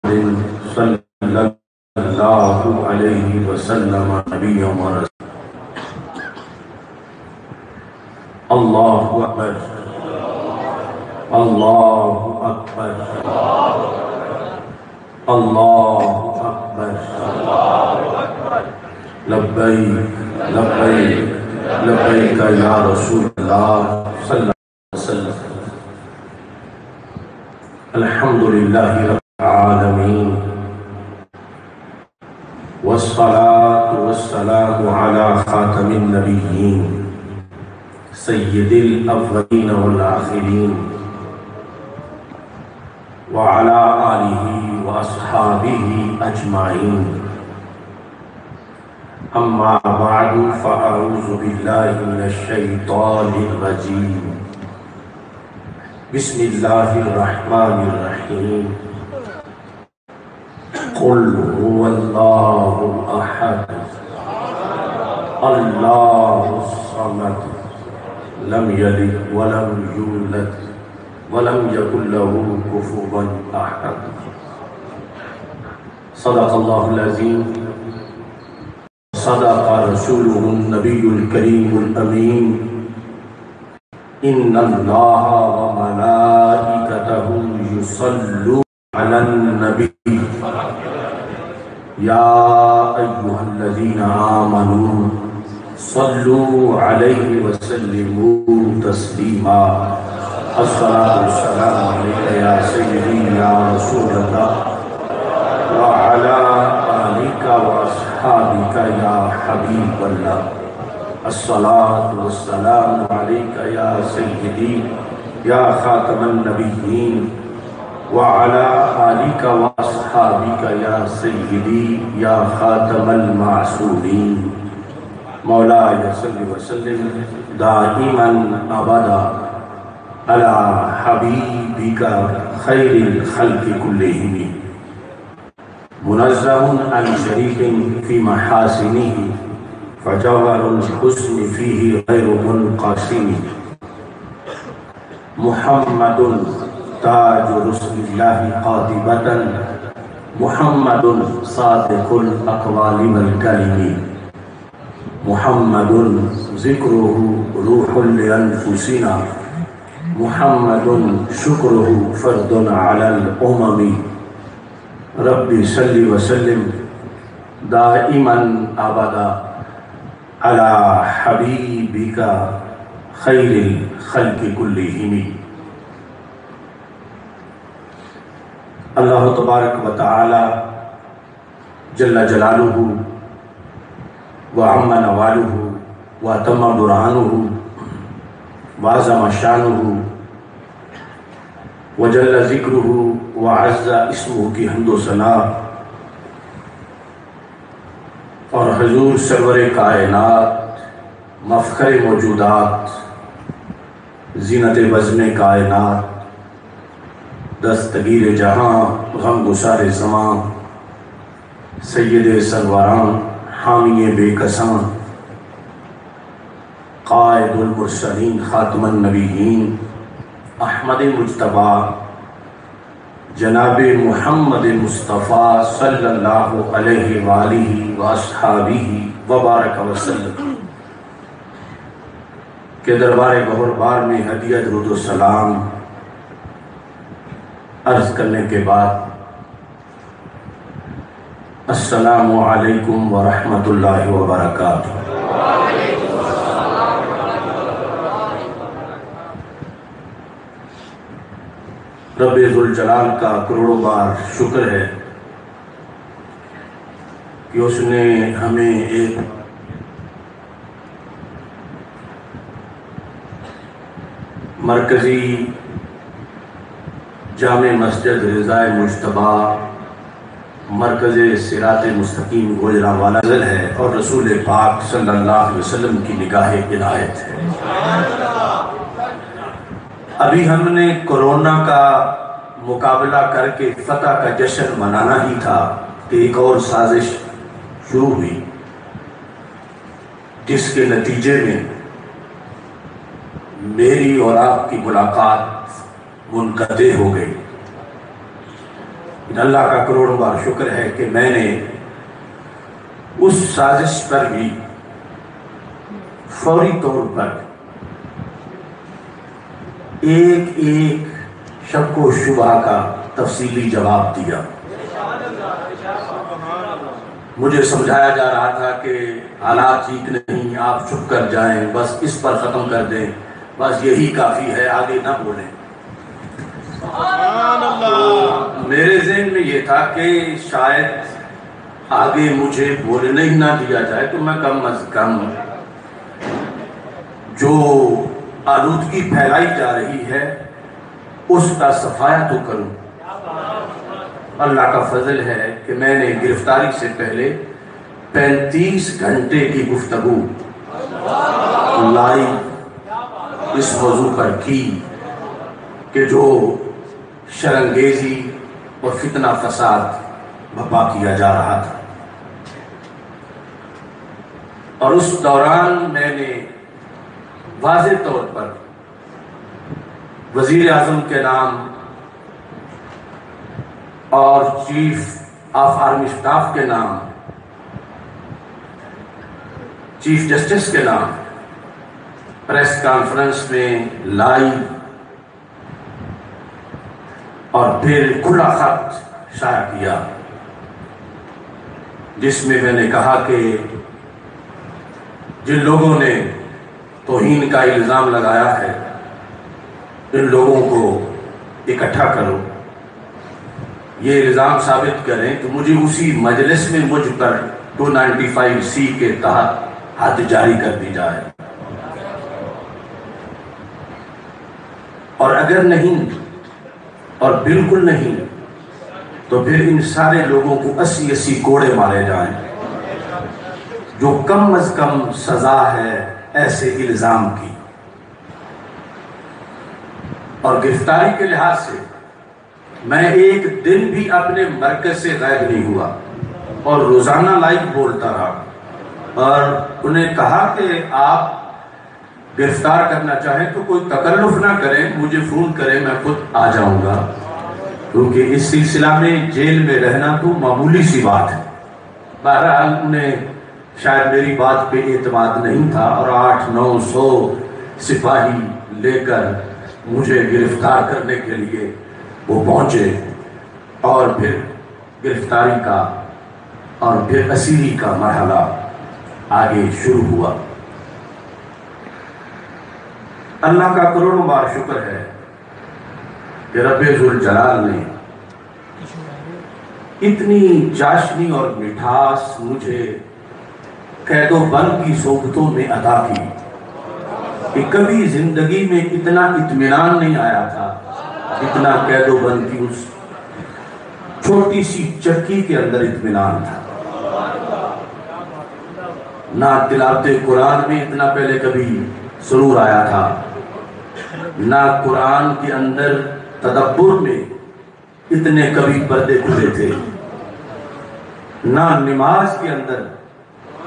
صلی اللہ علیہ وسلم نبی و رسول۔ اللہ اکبر، اللہ اکبر، اللہ اکبر، لبیک لبیک لبیک یا رسول اللہ صلی اللہ علیہ وسلم۔ الحمدللہ رب العالمین، والصلاة والسلام على خاتم النبیین سید الاولین والآخرین وعلى آلہ واصحابہ اجمعین۔ اما بعد فاعوذ باللہ من الشیطان الرجیم۔ بسم اللہ الرحمن الرحیم۔ قل هو اللہ احد اللہ الصمد لم یلد ولم یولد ولم یکن له کفوا احد۔ صدق اللہ العظیم، صدق رسولہ النبی الکریم الامین۔ ان اللہ وملائکتہ یصلون علی النبی یا ایہا الذین آمنوا صلوا علیہ وسلموا تسلیما۔ الصلاۃ والسلام علیک یا سیدی یا رسول اللہ وعلی آلک واصحابک یا حبیب اللہ۔ الصلاۃ والسلام علیک یا سیدی یا خاتم النبیین وعلی آلک واصحابک یا سیدی یا خاتم المعصومین۔ مولاي صل وسلم دائما ابدا على حبيبك خير الخلق كلهم منزه عن شريك في محاسنه فجوهر الحسن فيه غير منقسم۔ محمد تاج رسل الله قاطبة، محمد صادق الأقوال والكلم، محمد ذکرہ روح لأنفسنا، محمد شکرہ فرد علی الامم۔ رب صلی وسلم دائما ابدا علی حبیبک خیر الخلق کلہم۔ اللہ تبارک و تعالی جل جلالہ وعم نوالہ واتم برہانہ وعظم شانہ وجل ذکرہ وعز اسمہ کی حمد و ثنا، اور حضور سرور کائنات مفخر موجودات زینت بزم کائنات دستگیر جہاں غم گسار زمان سید سروران حامی بے کساں قائد المرسلین خاتم النبیین احمد مجتبیٰ جناب محمد مصطفیٰ صلی اللہ علیہ وآلہ واصحابہ وبارک وسلم کے دربار بہربار میں ہدیہ درود و سلام عرض کرنے کے بعد السلام علیکم ورحمۃ اللہ وبرکاتہ۔ رب ذوالجلال کا کروڑوں بار شکر ہے کہ اس نے ہمیں ایک مرکزی جامع مسجد رضائے مجتبیٰ مرکز صراط مستقیم گوجرانوالا نازل ہے، اور رسول پاک صلی اللہ علیہ وسلم کی نگاہ عنایت ہے۔ ابھی ہم نے کورونا کا مقابلہ کر کے فتح کا جشن منانا ہی تھا کہ ایک اور سازش شروع ہوئی، جس کے نتیجے میں میری اور آپ کی ملاقات منقطع ہو گئی۔ اللہ کا کروڑوں بار شکر ہے کہ میں نے اس سازش پر بھی فوری طور پر ایک ایک شک و شبہ کا تفصیلی جواب دیا۔ مجھے سمجھایا جا رہا تھا کہ حالات ٹھیک نہیں، آپ چپ کر جائیں، بس اس پر ختم کر دیں، بس یہی کافی ہے، آگے نہ بولیں۔ تو میرے ذہن میں یہ تھا کہ شاید آگے مجھے بولنے ہی نہ دیا جائے تو میں کم از کم جو آلودگی پھیلائی جا رہی ہے اس کا صفایا تو کروں۔ اللہ کا فضل ہے کہ میں نے گرفتاری سے پہلے 35 گھنٹے کی گفتگو لائیو اس موضوع پر کی کہ جو شرانگیزی اور فتنہ فساد بھپا کیا جا رہا تھا، اور اس دوران میں نے واضح طور پر وزیر اعظم کے نام اور چیف آف آرمی اسٹاف کے نام، چیف جسٹس کے نام پریس کانفرنس میں لائیو اور پھر کھلا خط شائع کیا، جس میں میں نے کہا کہ جن لوگوں نے توہین کا الزام لگایا ہے ان لوگوں کو اکٹھا کرو، یہ الزام ثابت کریں تو مجھے اسی مجلس میں مجھ پر 295C کے تحت حد جاری کر دی جائے، اور اگر نہیں اور بالکل نہیں تو پھر ان سارے لوگوں کو 80 کوڑے مارے جائیں، جو کم از کم سزا ہے ایسے الزام کی۔ اور گرفتاری کے لحاظ سے میں ایک دن بھی اپنے مرکز سے غائب نہیں ہوا اور روزانہ لائیو بولتا رہا، اور انہیں کہا کہ آپ گرفتار کرنا چاہیں تو کوئی تکلف نہ کریں، مجھے فون کریں، میں خود آ جاؤں گا، کیونکہ اس سلسلہ میں جیل میں رہنا تو معمولی سی بات ہے۔ بہرحال انہیں شاید میری بات پہ اعتماد نہیں تھا اور 800-900 سپاہی لے کر مجھے گرفتار کرنے کے لیے وہ پہنچے، اور پھر گرفتاری کا اور پھر اسیری کا مرحلہ آگے شروع ہوا۔ اللہ کا کروڑوں بار شکر ہے کہ رب ذوالجلال نے اتنی چاشنی اور مٹھاس مجھے قید و بند کی صحبتوں میں عطا کی کہ کبھی زندگی میں اتنا اطمینان نہیں آیا تھا اتنا قید و بند کی اس چھوٹی سی چکی کے اندر اطمینان تھا۔ نہ تلاوت قرآن میں اتنا پہلے کبھی سرور آیا تھا، نہ قرآن کے اندر تدبر میں اتنے کبھی پردے کھلے تھے، نہ نماز کے اندر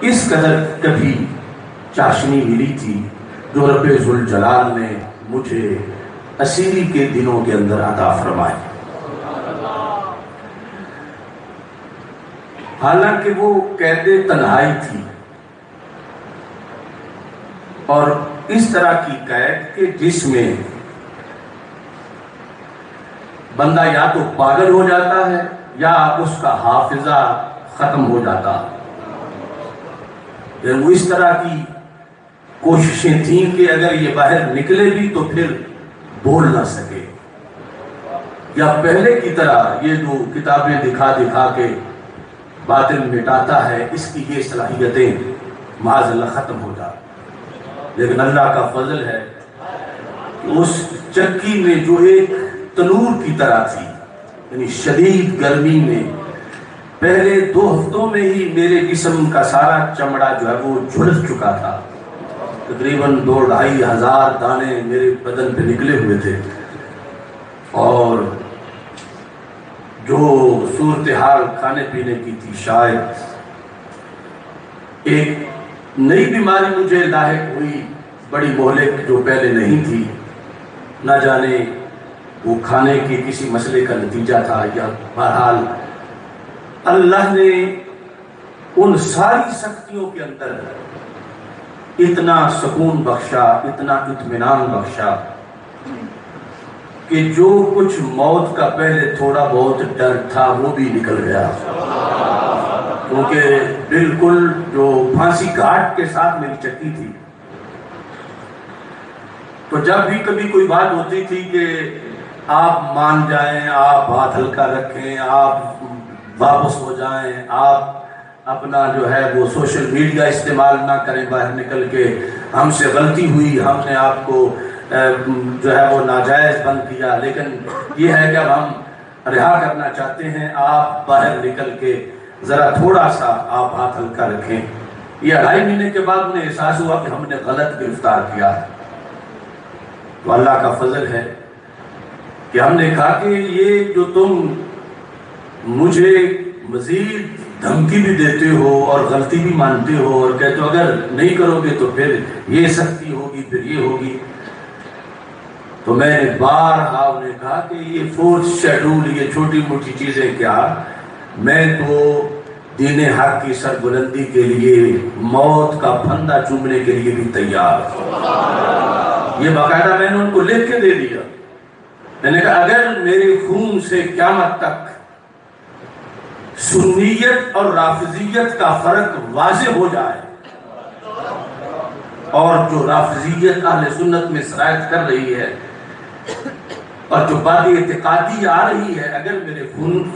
اس قدر کبھی چاشنی ملی تھی جو رب ذوالجلال نے مجھے اسیری کے دنوں کے اندر عطا فرمائی۔ حالانکہ وہ قید تنہائی تھی، اور اس طرح کی قید کہ جس میں بندہ یا تو پاگل ہو جاتا ہے یا اس کا حافظہ ختم ہو جاتا ہے۔ وہ اس طرح کی کوششیں تھیں کہ اگر یہ باہر نکلے بھی تو پھر بول نہ سکے، یا پہلے کی طرح یہ جو کتابیں دکھا دکھا کے باطل مٹاتا ہے اس کی یہ صلاحیتیں معاذ اللہ ختم ہو جاتی۔ لیکن اللہ کا فضل ہے کہ اس چکی میں جو ایک تنور کی طرح تھی، یعنی شدید گرمی میں پہلے 2 ہفتوں میں ہی میرے جسم کا سارا چمڑا جو ہے وہ جھلس چکا تھا، تقریباً 2-2.5 ہزار دانے میرے بدن پہ نکلے ہوئے تھے، اور جو صورتحال کھانے پینے کی تھی، شاید ایک نئی بیماری مجھے لاحق ہوئی، بڑی مہلک جو پہلے نہیں تھی، نہ جانے وہ کھانے کے کسی مسئلے کا نتیجہ تھا، یا بہرحال اللہ نے ان ساری سختیوں کے اندر اتنا سکون بخشا، اتنا اطمینان بخشا کہ جو کچھ موت کا پہلے تھوڑا بہت ڈر تھا وہ بھی نکل گیا، کیونکہ بالکل جو پھانسی گھاٹ کے ساتھ میری چکی تھی۔ تو جب بھی کبھی کوئی بات ہوتی تھی کہ آپ مان جائیں، آپ ہاتھ ہلکا رکھیں، آپ واپس ہو جائیں، آپ اپنا جو ہے وہ سوشل میڈیا استعمال نہ کریں باہر نکل کے، ہم سے غلطی ہوئی، ہم نے آپ کو جو ہے وہ ناجائز بند کیا، لیکن یہ ہے کہ اب ہم رہا کرنا چاہتے ہیں، آپ باہر نکل کے ذرا تھوڑا سا آپ ہاتھ ہلکا رکھیں۔ یہ 2.5 مہینے کے بعد انہیں احساس ہوا کہ ہم نے غلط گرفتار کیا ہے۔ تو اللہ کا فضل ہے کہ ہم نے کہا کہ یہ جو تم مجھے مزید دھمکی بھی دیتے ہو اور غلطی بھی مانتے ہو اور کہتے ہو اگر نہیں کرو گے تو پھر یہ سختی ہوگی، پھر یہ ہوگی، تو میں نے بارہا انہیں کہا کہ یہ فورس شیڈول، یہ چھوٹی موٹی چیزیں کیا، میں تو دین حق کی سربلندی کے لیے موت کا پھندا چومنے کے لیے بھی تیار ہوں۔ یہ باقاعدہ میں نے ان کو لکھ کے دے دیا، میں نے کہا اگر میرے خون سے قیامت تک سنیت اور رافضیت کا فرق واضح ہو جائے، اور جو رافضیت اہل سنت میں سرایت کر رہی ہے اور جو بادی اعتقادی آ رہی ہے، اگر میرے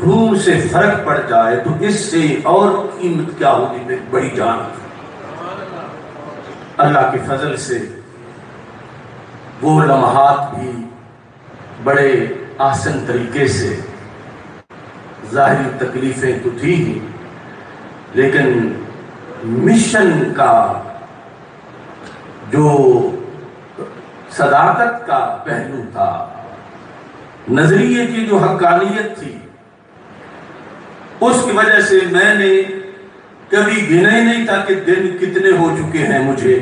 خون سے فرق پڑ جائے تو اس سے اور قیمت کیا ہوگی میری بڑی جان۔ اللہ کے فضل سے وہ لمحات بھی بڑے آسن طریقے سے، ظاہری تکلیفیں تو تھی ہی، لیکن مشن کا جو صداقت کا پہلو تھا، نظریے کی جو حقانیت تھی، اس کی وجہ سے میں نے کبھی گنا ہی نہیں تھا کہ دن کتنے ہو چکے ہیں مجھے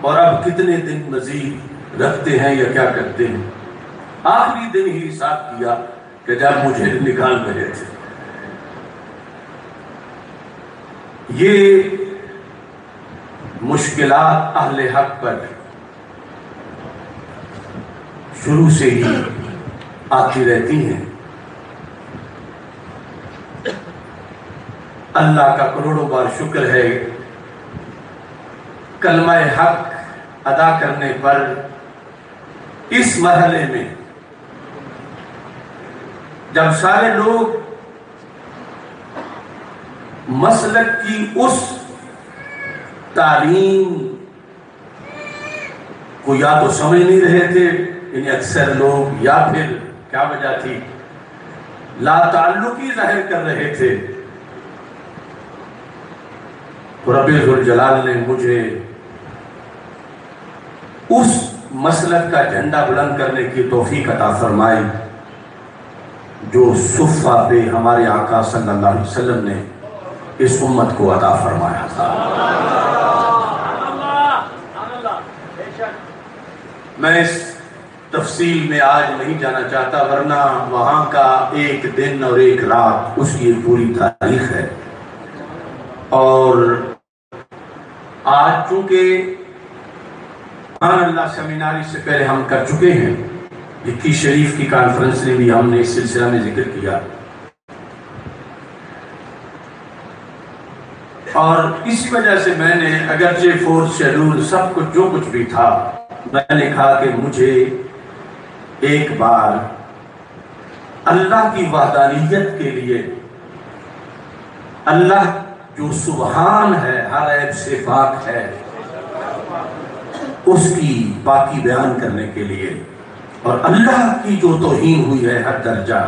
اور اب کتنے دن مزید رکھتے ہیں یا کیا کرتے ہیں۔ آخری دن ہی حساب کیا کہ جب مجھے نکال رہے تھے۔ یہ مشکلات اہل حق پر شروع سے ہی آتی رہتی ہیں۔ اللہ کا کروڑوں بار شکر ہے، کلمہ حق ادا کرنے پر اس مرحلے میں جب سارے لوگ مسلک کی اس تعلیم کو یا تو سمجھ نہیں رہے تھے، یعنی اکثر لوگ، یا پھر کیا وجہ تھی، لا تعلقی ظاہر کر رہے تھے، تو رب ذوالجلال نے مجھے اس مسلک کا جھنڈا بلند کرنے کی توفیق عطا فرمائی جو صفہ پہ ہمارے آقا صلی اللہ علیہ وسلم نے اس امت کو عطا فرمایا تھا۔ میں اس تفصیل میں آج نہیں جانا چاہتا، ورنہ وہاں کا ایک دن اور ایک رات اس کی پوری تاریخ ہے، اور آج چونکہ سبحان اللہ سیمینار اس سے پہلے ہم کر چکے ہیں، 21 شریف کی کانفرنس میں بھی ہم نے اس سلسلہ میں ذکر کیا، اور اسی وجہ سے میں نے اگرچہ فورس شیڈول سب کچھ جو کچھ بھی تھا، میں نے کہا کہ مجھے ایک بار اللہ کی وحدانیت کے لیے، اللہ جو سبحان ہے، ہر عیب سے پاک ہے، اس کی پاکی بیان کرنے کے لیے، اور اللہ کی جو توہین ہوئی ہے ہر درجہ،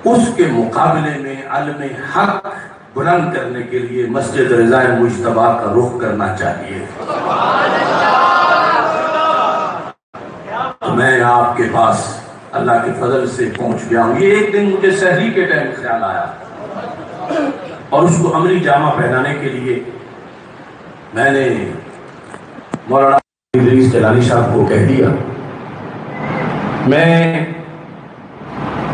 اس کے مقابلے میں علم حق بلند کرنے کے لیے مسجد رضا مجتبی کا رخ کرنا چاہیے۔ تو میں آپ کے پاس اللہ کے فضل سے پہنچ گیا ہوں۔ یہ ایک دن مجھے سحری کے ٹائم خیال آیا، اور اس کو عملی جامہ پہنانے کے لیے میں نے مولانا ادریس جلالی صاحب کو کہہ دیا میں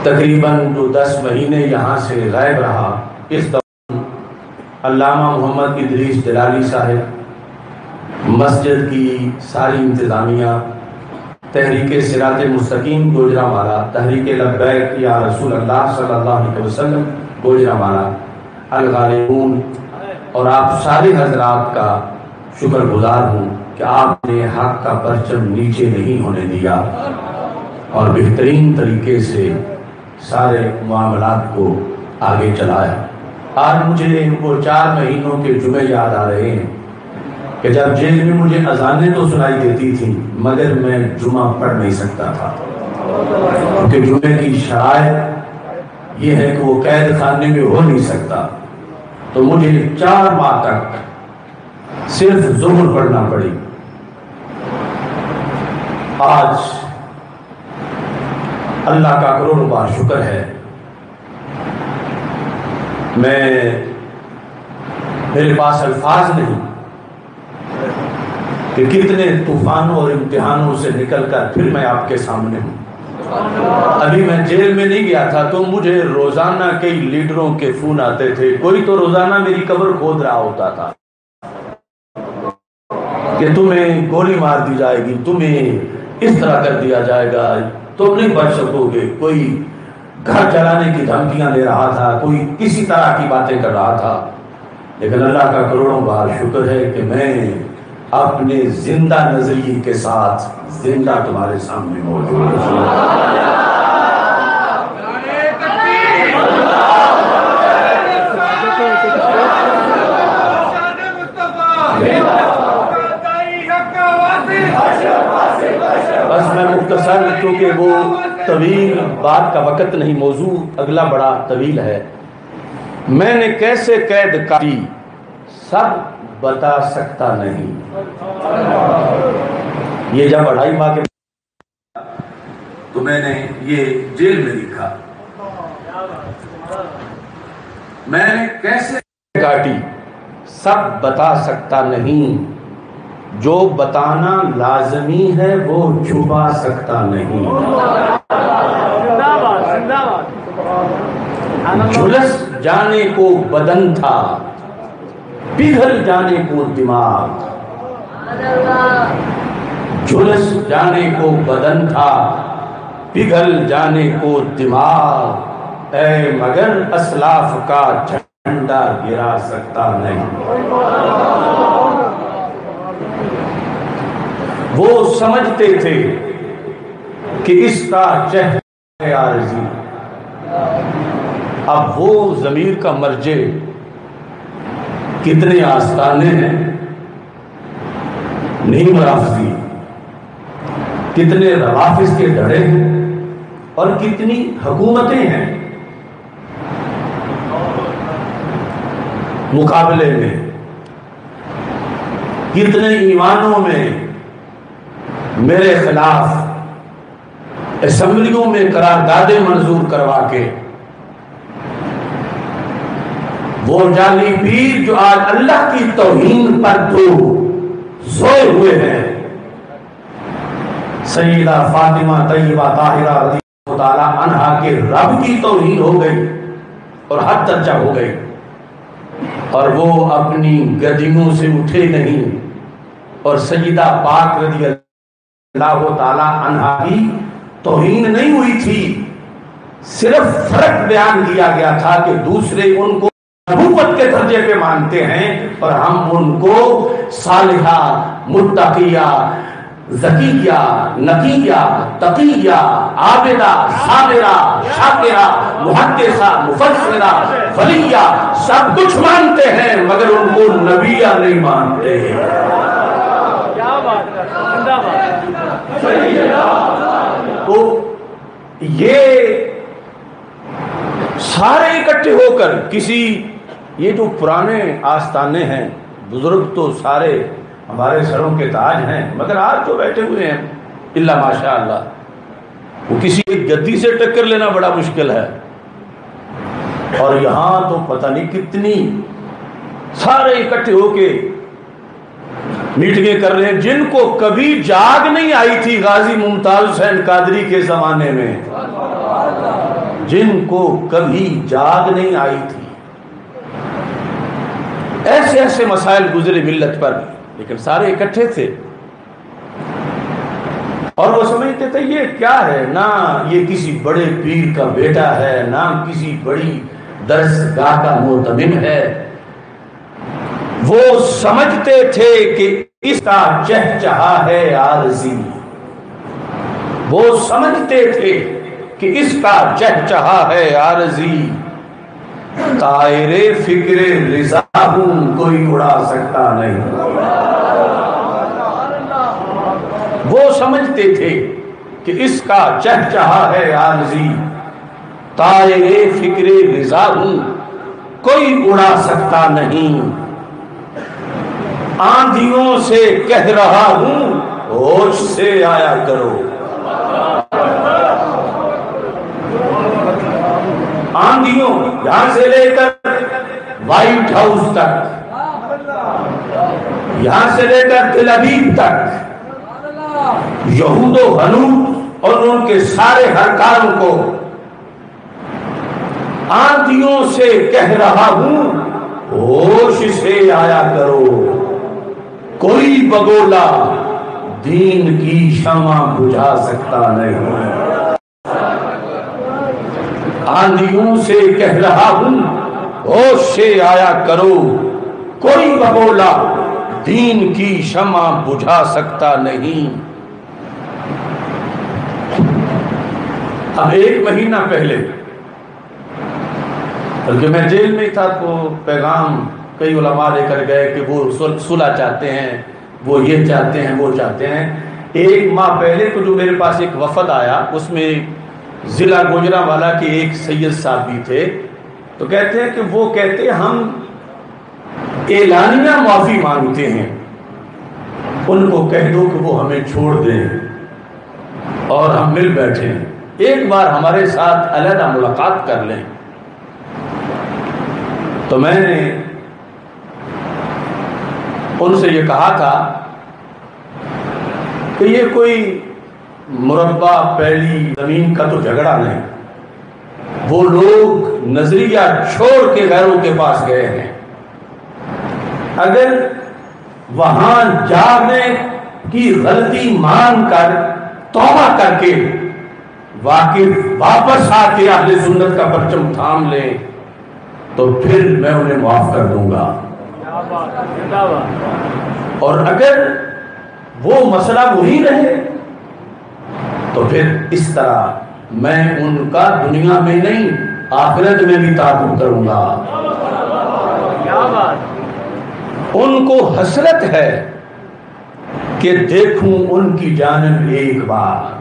تقریباً جو 10 مہینے یہاں سے غائب رہا، اس دوران علامہ محمد ادریس جلالی صاحب، مسجد کی ساری انتظامیہ، تحریک صراط مستقیم گوجرانوالہ، تحریک لبیک یا رسول اللہ صلی اللہ علیہ وسلم گوجرانوالہ، الغالبون اور آپ سارے حضرات کا شکر گزار ہوں کہ آپ نے حق کا پرچم نیچے نہیں ہونے دیا اور بہترین طریقے سے سارے معاملات کو آگے چلایا۔ آج مجھے وہ 4 مہینوں کے جمعے یاد آ رہے ہیں کہ جب جیل میں مجھے اذانیں تو سنائی دیتی تھیں مگر میں جمعہ پڑھ نہیں سکتا تھا، کیونکہ جمعے کی شرائط یہ ہے کہ وہ قید خانے میں ہو نہیں سکتا، تو مجھے 4 ماہ تک صرف ظہر پڑھنا پڑی۔ آج اللہ کا کروڑوں بار شکر ہے، میرے پاس الفاظ نہیں کہ کتنے طوفانوں اور امتحانوں سے نکل کر پھر میں آپ کے سامنے ہوں۔ ابھی میں جیل میں نہیں گیا تھا تو مجھے روزانہ کئی لیڈروں کے فون آتے تھے، کوئی تو روزانہ میری قبر کھود رہا ہوتا تھا کہ تمہیں گولی مار دی جائے گی، تمہیں اس طرح کر دیا جائے گا، تم نہیں بچ سکو گے۔ کوئی گھر جلانے کی دھمکیاں دے رہا تھا، کوئی کسی طرح کی باتیں کر رہا تھا، لیکن اللہ کا کروڑوں بار شکر ہے کہ میں اپنے زندہ نظریے کے ساتھ زندہ تمہارے سامنے موجود ہوں۔ بس میں مختصر، کیونکہ وہ طویل بات کا وقت نہیں، موضوع اگلا بڑا طویل ہے۔ میں نے کیسے قید کاٹی سب بتا سکتا نہیں۔ یہ جب 2.5 ماہ کے تو میں نے یہ جیل میں لکھا، میں نے کیسے کاٹی سب بتا سکتا نہیں، جو بتانا لازمی ہے وہ چھپا سکتا نہیں۔ جھلس جانے کو بدن تھا، پگھل جانے کو دماغ، جھلس جانے کو بدن تھا، پگھل جانے کو دماغ، اے مگر اسلاف کا جھنڈا گرا سکتا نہیں۔ وہ سمجھتے تھے کہ اس کا چہرہ عارضی، اب وہ ضمیر کا مرجع کتنے آستانے ہیں، نیم رافضی، کتنے روافض کے ڈھڑے ہیں اور کتنی حکومتیں ہیں مقابلے میں، کتنے ایوانوں میں میرے خلاف اسمبلیوں میں قراردادیں منظور کروا کے وہ جعلی پیر جو آج اللہ کی توہین پر تو سوئے ہوئے ہیں، سیدہ فاطمہ طیبہ طاہرہ رضی اللہ تعالیٰ عنہا کے رب کی توہین ہو گئی اور حد درجہ ہو گئی، اور وہ اپنی گدیوں سے اٹھے نہیں، اور سیدہ پاک رضی اللہ تعالیٰ عنہا کی توہین نہیں ہوئی تھی، صرف فرق بیان کیا گیا تھا کہ دوسرے ان کو نبوت کے درجے پہ مانتے ہیں اور ہم ان کو صالحہ، متقیہ، ذکیہ، نقیہ، تقیہ، عابدہ، صابرہ، شاکرہ، محدثہ، مفسرہ، ولیہ سب کچھ مانتے ہیں مگر ان کو نبیہ نہیں مانتے۔ تو یہ سارے اکٹھے ہو کر کسی، یہ جو پرانے آستانے ہیں، بزرگ تو سارے ہمارے سروں کے تاج ہیں، مگر آج جو بیٹھے ہوئے ہیں اللہ ماشاء اللہ، وہ کسی گدی سے ٹکر لینا بڑا مشکل ہے، اور یہاں تو پتہ نہیں کتنی سارے اکٹھے ہو کے میٹنگیں کر رہے ہیں جن کو کبھی جاگ نہیں آئی تھی غازی ممتاز حسین قادری کے زمانے میں، جن کو کبھی جاگ نہیں آئی تھی. ایسے ایسے مسائل گزرے ملت پر، لیکن سارے اکٹھے تھے اور وہ سمجھتے تھے یہ کیا ہے، نہ یہ کسی بڑے پیر کا بیٹا ہے، نہ کسی بڑی درسگاہ کا معتمم ہے. وہ سمجھتے تھے کہ اس کا چہچہا ہے عارضی، وہ سمجھتے تھے کہ اس کا چہچہا ہے عارضی. طائر فکر رضا ہوں کوئی اڑا سکتا نہیں. وہ سمجھتے تھے کہ اس کا چہچہا ہے عارضی، طائر فکر رضا ہوں کوئی اڑا سکتا نہیں. آندھیوں سے کہہ رہا ہوں ہوش سے آیا کرو. آندھیوں یہاں سے لے کر وائٹ ہاؤس تک، یہاں سے لے کر تل ابیب تک، یہود و ہنود اور ان کے سارے ہرکاروں کو آندھیوں سے کہہ رہا ہوں ہوش سے آیا کرو. کوئی بگولا دین کی شمع بجھا سکتا نہیں. آندھیوں سے کہہ رہا ہوں ہوش سے آیا کرو. کوئی بگولا دین کی شمع بجھا سکتا نہیں. اب 1 مہینہ پہلے، بلکہ میں جیل میں تھا تو پیغام کئی علماء لے کر گئے کہ وہ صلح چاہتے ہیں، وہ یہ چاہتے ہیں، وہ چاہتے ہیں. 1 ماہ پہلے تو جو میرے پاس ایک وفد آیا، اس میں ضلع گوجرانوالا کے ایک سید صاحب بھی تھے. تو کہتے ہیں کہ وہ کہتے ہم اعلانیہ معافی مانگتے ہیں، ان کو کہہ دو کہ وہ ہمیں چھوڑ دیں اور ہم مل بیٹھیں، ایک بار ہمارے ساتھ علیحدہ ملاقات کر لیں. تو میں نے ان سے یہ کہا تھا کہ یہ کوئی مربع پہلی زمین کا تو جھگڑا نہیں. وہ لوگ نظریہ چھوڑ کے غیروں کے پاس گئے ہیں. اگر وہاں جانے کی غلطی مان کر توبہ کر کے واپس آ کے اہل سنت کا پرچم تھام لیں تو پھر میں انہیں معاف کر دوں گا. اور اگر وہ مسئلہ وہی رہے تو پھر اس طرح میں ان کا دنیا میں نہیں آخرت میں بھی تعاقب کروں گا. ان کو حسرت ہے کہ دیکھوں ان کی جانب ایک بار،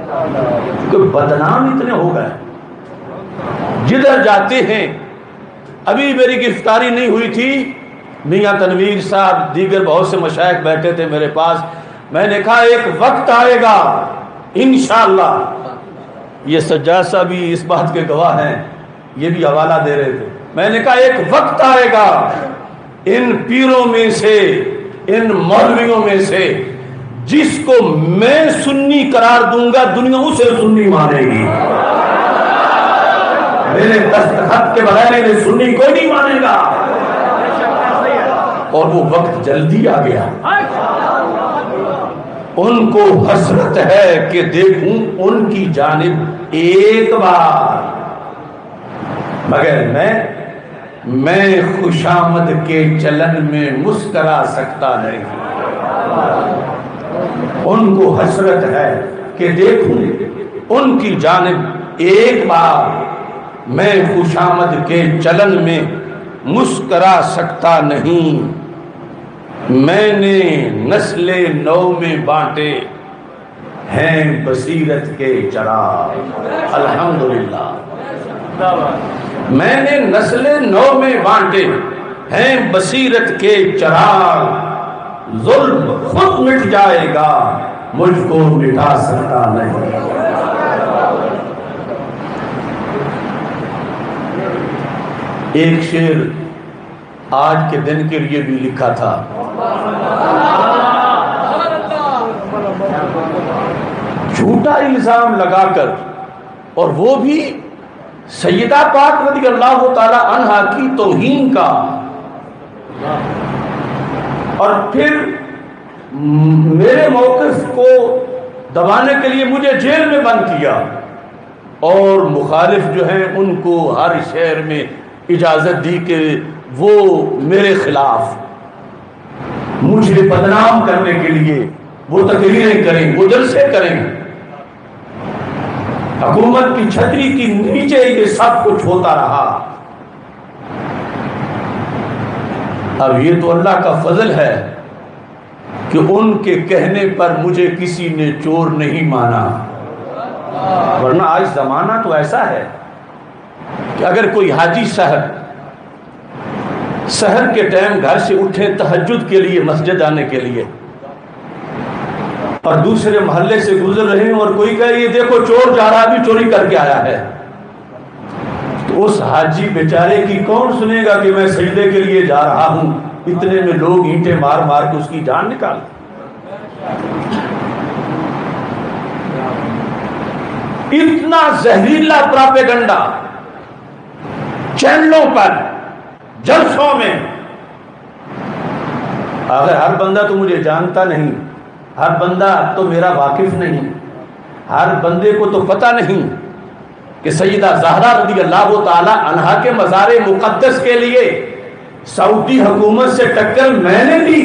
کیونکہ بدنام اتنے ہو گئے جدھر جاتے ہیں. ابھی میری گرفتاری نہیں ہوئی تھی، میاں تنویر صاحب دیگر بہت سے مشائخ بیٹھے تھے میرے پاس. میں نے کہا ایک وقت آئے گا انشاءاللہ. یہ سجاد صاحب بھی اس بات کے گواہ ہیں، یہ بھی حوالہ دے رہے تھے. میں نے کہا ایک وقت آئے گا ان پیروں میں سے، ان مولویوں میں سے جس کو میں سنی قرار دوں گا دنیا اسے سنی مانے گی. میرے دستخط کے بغیر انہیں سنی کوئی نہیں مانے گا. اور وہ وقت جلدی آ گیا. ان کو حسرت ہے کہ دیکھوں ان کی جانب ایک بار، مگر میں خوشامد کے چلن میں مسکرا سکتا نہیں. ان کو حسرت ہے کہ دیکھوں ان کی جانب ایک بار، میں خوشامد کے چلن میں مسکرا سکتا نہیں. میں نے نسل نو میں بانٹے ہیں بصیرت کے چراغ. الحمدللہ. میں نے نسل نو میں بانٹے ہیں بصیرت کے چراغ. ظلم خود مٹ جائے گا مجھ کو مٹا سکتا نہیں. ایک شعر آج کے دن کے لیے بھی لکھا تھا. جھوٹا الزام لگا کر، اور وہ بھی سیدہ پاک رضی اللہ تعالی عنہا کی توہین کا، اور پھر میرے موقف کو دبانے کے لیے مجھے جیل میں بند کیا، اور مخالف جو ہیں ان کو ہر شہر میں اجازت دی کہ وہ میرے خلاف مجھے بدنام کرنے کے لیے وہ تقریریں کریں، وہ جلسے کریں۔ حکومت کی چھتری کی نیچے یہ سب کچھ ہوتا رہا۔ اب یہ تو اللہ کا فضل ہے کہ ان کے کہنے پر مجھے کسی نے چور نہیں مانا، ورنہ آج زمانہ تو ایسا ہے کہ اگر کوئی حاجی صاحب سحر کے ٹائم گھر سے اٹھے تہجد کے لیے مسجد آنے کے لیے، اور دوسرے محلے سے گزر رہے ہیں اور کوئی کہے یہ دیکھو چور جا رہا ہے، بھی چوری کر کے آیا ہے، تو اس حاجی بیچارے کی کون سنے گا کہ میں سجدے کے لیے جا رہا ہوں، اتنے میں لوگ اینٹیں مار مار کے اس کی جان نکال۔ اتنا زہریلا پراپیگنڈا چینلوں پر، جلسوں میں۔ اگر ہر بندہ تو مجھے جانتا نہیں، ہر بندہ تو میرا واقف نہیں، ہر بندے کو تو پتہ نہیں کہ سیدہ زہرا رضی اللہ تعالی عنہا کے مزار مقدس کے لیے سعودی حکومت سے ٹکر میں نے دی۔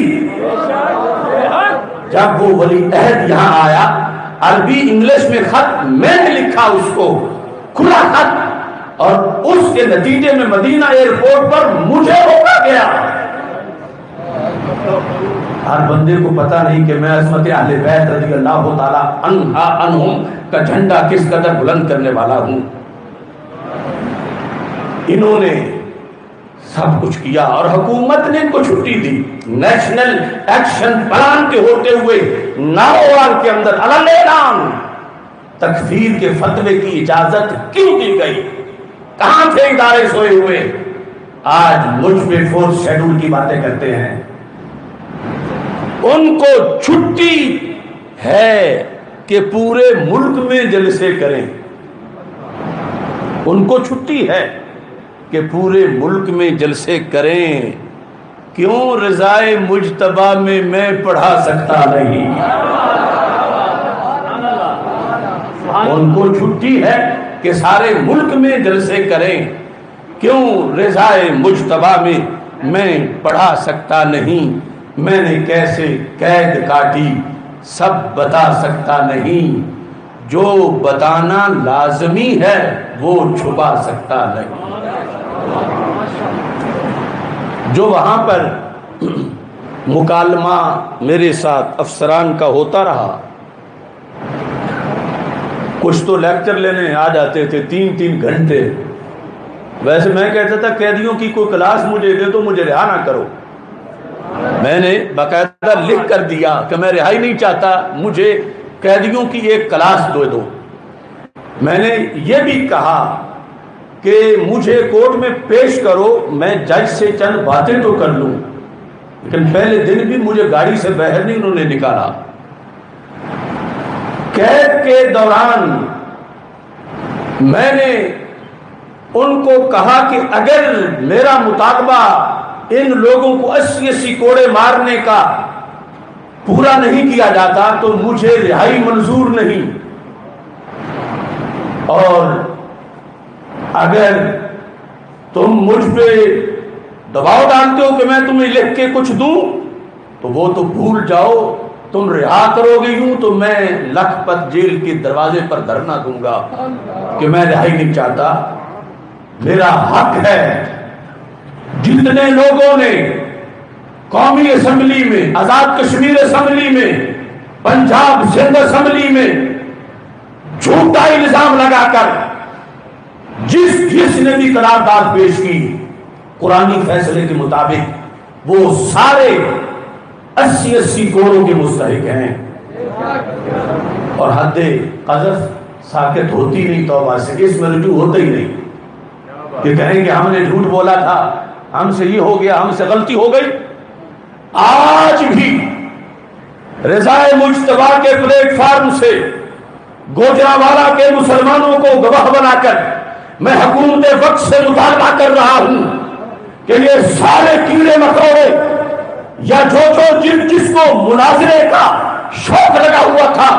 جب وہ ولی عہد یہاں آیا، عربی انگلش میں خط میں نے لکھا، اس کو کھلا خط، اور اس کے نتیجے میں مدینہ ایئرپورٹ پر مجھے روکا گیا۔ ہر بندے کو پتہ نہیں کہ میں عصمت اہل بیت رضی اللہ تعالی عنہم کا جھنڈا کس قدر بلند کرنے والا ہوں۔ انہوں نے سب کچھ کیا، اور حکومت نے ان کو چھٹی دی۔ نیشنل ایکشن پلان کے ہوتے ہوئے نارووال کے اندر علن اعلان تکفیر کے فتوے کی اجازت کیوں دی گئی؟ کہاں تھے ادارے سوئے ہوئے؟ آج مجھ پہ فورس شیڈول کی باتیں کرتے ہیں۔ ان کو چھٹی ہے کہ پورے ملک میں جلسے کریں، ان کو چھٹی ہے کہ پورے ملک میں جلسے کریں، کیوں رضائے مجتبی میں پڑھا سکتا نہیں؟ ان کو چھٹی ہے کہ سارے ملک میں جلسے کریں، کیوں رضائے مجتبی میں پڑھا سکتا نہیں؟ میں نے کیسے قید کاٹی سب بتا سکتا نہیں، جو بتانا لازمی ہے وہ چھپا سکتا نہیں۔ جو وہاں پر مکالمہ میرے ساتھ افسران کا ہوتا رہا، کچھ تو لیکچر لینے آ جاتے تھے 3-3 گھنٹے۔ ویسے میں کہتا تھا قیدیوں کی کوئی کلاس مجھے دے دو، مجھے رہا نہ کرو۔ میں نے باقاعدہ لکھ کر دیا کہ میں رہائی نہیں چاہتا، مجھے قیدیوں کی ایک کلاس دے دو۔ میں نے یہ بھی کہا کہ مجھے کورٹ میں پیش کرو، میں جج سے چند باتیں تو کر لوں، لیکن پہلے دن بھی مجھے گاڑی سے باہر نہیں انہوں نے نکالا۔ قید کے دوران میں نے ان کو کہا کہ اگر میرا مطالبہ ان لوگوں کو 80 کوڑے مارنے کا پورا نہیں کیا جاتا تو مجھے رہائی منظور نہیں، اور اگر تم مجھ پہ دباؤ ڈالتے ہو کہ میں تمہیں لکھ کے کچھ دوں تو وہ تو بھول جاؤ، تم رہا کرو گے یوں تو میں لکھپت جیل کے دروازے پر دھرنا دوں گا کہ میں رہائی نہیں چاہتا۔ میرا حق ہے۔ جتنے لوگوں نے قومی اسمبلی میں، آزاد کشمیر اسمبلی میں، پنجاب سندھ اسمبلی میں جھوٹا الزام لگا کر جس نے بھی قرارداد پیش کی قرآنی فیصلے کے مطابق، وہ سارے 80 کوڑوں کے مستحق ہیں، اور حد قذف ساکت ہوتی نہیں توبہ سے، اس میں رجوع ہوتا ہی نہیں کہ کہیں کہ ہم نے جھوٹ بولا تھا، ہم سے یہ ہو گیا، ہم سے غلطی ہو گئی۔ آج بھی رضائے مجتبی کے پلیٹ فارم سے گوجرانوالا کے مسلمانوں کو گواہ بنا کر میں حکومت وقت سے مطالبہ کر رہا ہوں کہ یہ سارے کیڑے مکوڑے یا جس کو مناظرے کا شوق لگا ہوا تھا،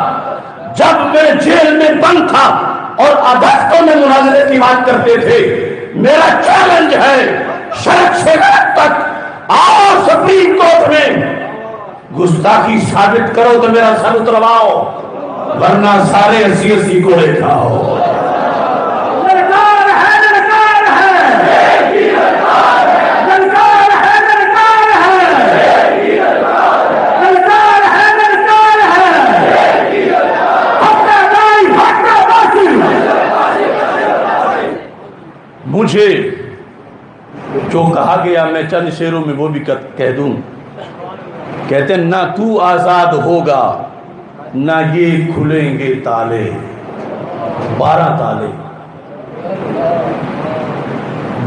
جب میں جیل میں بند تھا اور عدالتوں میں مناظرے کی بات کرتے تھے، میرا چیلنج ہے شرق سے غرب تک آؤ سپریم کورٹ میں گستاخی ثابت کرو تو میرا سر اترواؤ، ورنہ سارے اسی اسی کو کھاؤ۔ مجھے جو کہا گیا میں چند شعروں میں وہ بھی کہہ دوں۔ کہتے ہیں نہ تو آزاد ہوگا نہ یہ کھلیں گے تالے، 12 تالے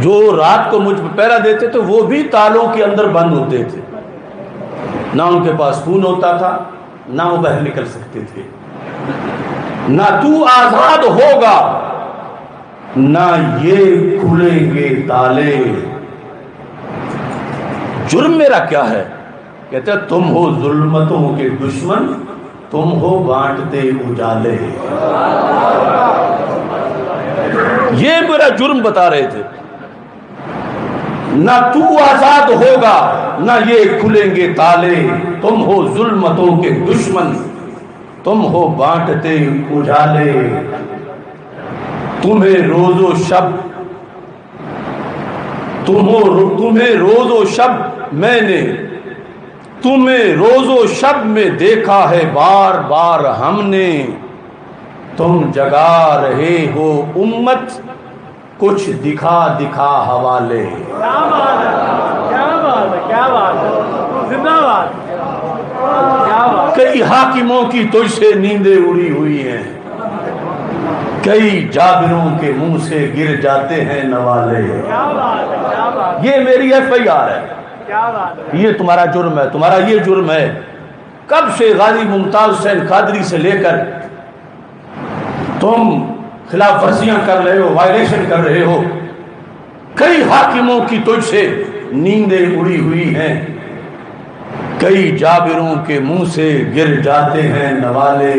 جو رات کو مجھ پہ پہرا دیتے تھے وہ بھی تالوں کے اندر بند ہوتے تھے، نہ ان کے پاس خون ہوتا تھا نہ وہ باہر نکل سکتے تھے۔ نہ تو آزاد ہوگا نہ یہ کھلیں گے تالے۔ جرم میرا کیا ہے؟ کہتے ہیں تم ہو ظلمتوں کے دشمن، تم ہو بانٹتے اجالے۔ یہ میرا جرم بتا رہے تھے۔ نہ تو آزاد ہوگا نہ یہ کھلیں گے تالے، تم ہو ظلمتوں کے دشمن، تم ہو بانٹتے اجالے۔ تمہیں روز و شب میں نے تمہیں روز و شب میں دیکھا ہے بار بار ہم نے، تم جگا رہے ہو امت کچھ دکھا دکھا حوالے۔ کئی حاکموں کی تجھ سے نیندیں اڑی ہوئی ہیں، کئی جابروں کے منہ سے گر جاتے ہیں نوالے۔ یہ میری FIR ہے، یہ تمہارا جرم ہے، تمہارا یہ جرم ہے۔ کب سے غازی ممتاز حسین قادری سے لے کر تم خلاف ورزیاں کر رہے ہو، وائلیشن کر رہے ہو، کئی حاکموں کی تجھ سے نیندیں اڑی ہوئی ہیں، کئی جابروں کے منہ سے گر جاتے ہیں نوالے۔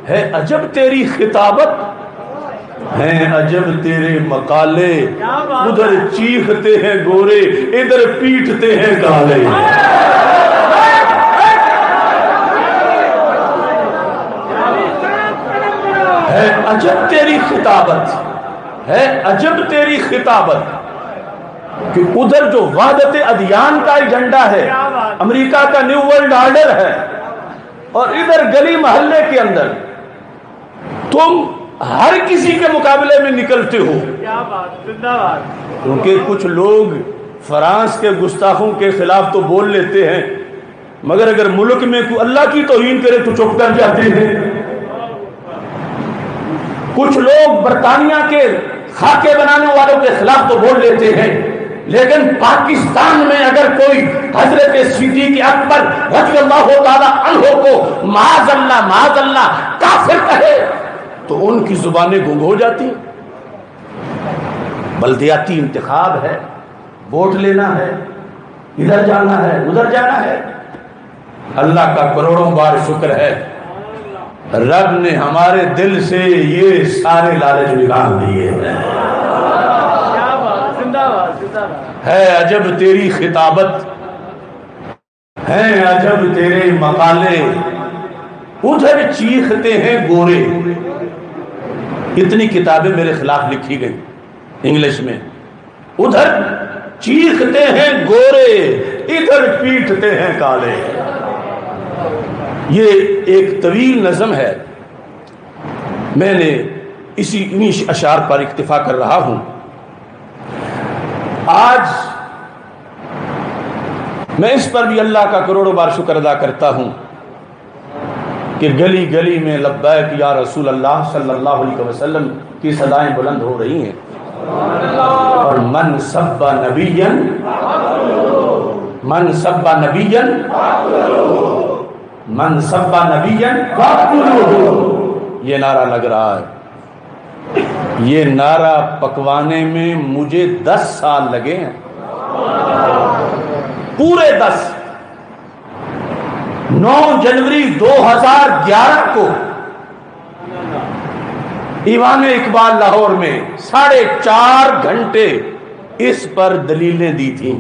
ہے عجب تیری خطابت، ہیں عجب تیرے مقالے، ادھر چیختے ہیں گورے ادھر پیٹتے ہیں کالے۔ ہے عجب تیری خطابت، ہے عجب تیری خطابت، کہ ادھر جو وحدت ادیان کا ایجنڈا ہے، امریکہ کا نیو ورلڈ آرڈر ہے، اور ادھر گلی محلے کے اندر تم ہر کسی کے مقابلے میں نکلتے ہو۔ کیونکہ کچھ لوگ فرانس کے گستاخوں کے خلاف تو بول لیتے ہیں، مگر اگر ملک میں کوئی اللہ کی توہین کرے تو چپ کر جاتے ہیں۔ کچھ لوگ برطانیہ کے خاکے بنانے والوں کے خلاف تو بول لیتے ہیں، لیکن پاکستان میں اگر کوئی حضرت صدیق اکبر رضی اللہ تعالی عنہ کو معاذ اللہ کافر کہے تو ان کی زبانیں گنگ ہو جاتی ہیں۔ بلدیاتی انتخاب ہے، ووٹ لینا ہے، ادھر جانا ہے ادھر جانا ہے۔ اللہ کا کروڑوں بار شکر ہے، رب نے ہمارے دل سے یہ سارے لالچ نکال دیے ہیں۔ ہے عجب تیری خطابت، ہیں عجب تیرے مقالے، ادھر چیختے ہیں گورے۔ اتنی کتابیں میرے خلاف لکھی گئی انگلش میں، ادھر چیختے ہیں گورے ادھر پیٹتے ہیں کالے۔ یہ ایک طویل نظم ہے، میں نے انہی اشعار پر اکتفا کر رہا ہوں۔ آج میں اس پر بھی اللہ کا کروڑوں بار شکر ادا کرتا ہوں کہ گلی گلی میں لبیک یا رسول اللہ صلی اللہ علیہ وسلم کی صدائیں بلند ہو رہی ہیں، اور من سب نبیا من سب نبیا من سب نبیا یہ نعرہ لگ رہا ہے. یہ نعرہ پکوانے میں مجھے 10 سال لگے ہیں، پورے 10. 9 جنوری 2011 کو ایوان اقبال لاہور میں 4.5 گھنٹے اس پر دلیلیں دی تھیں،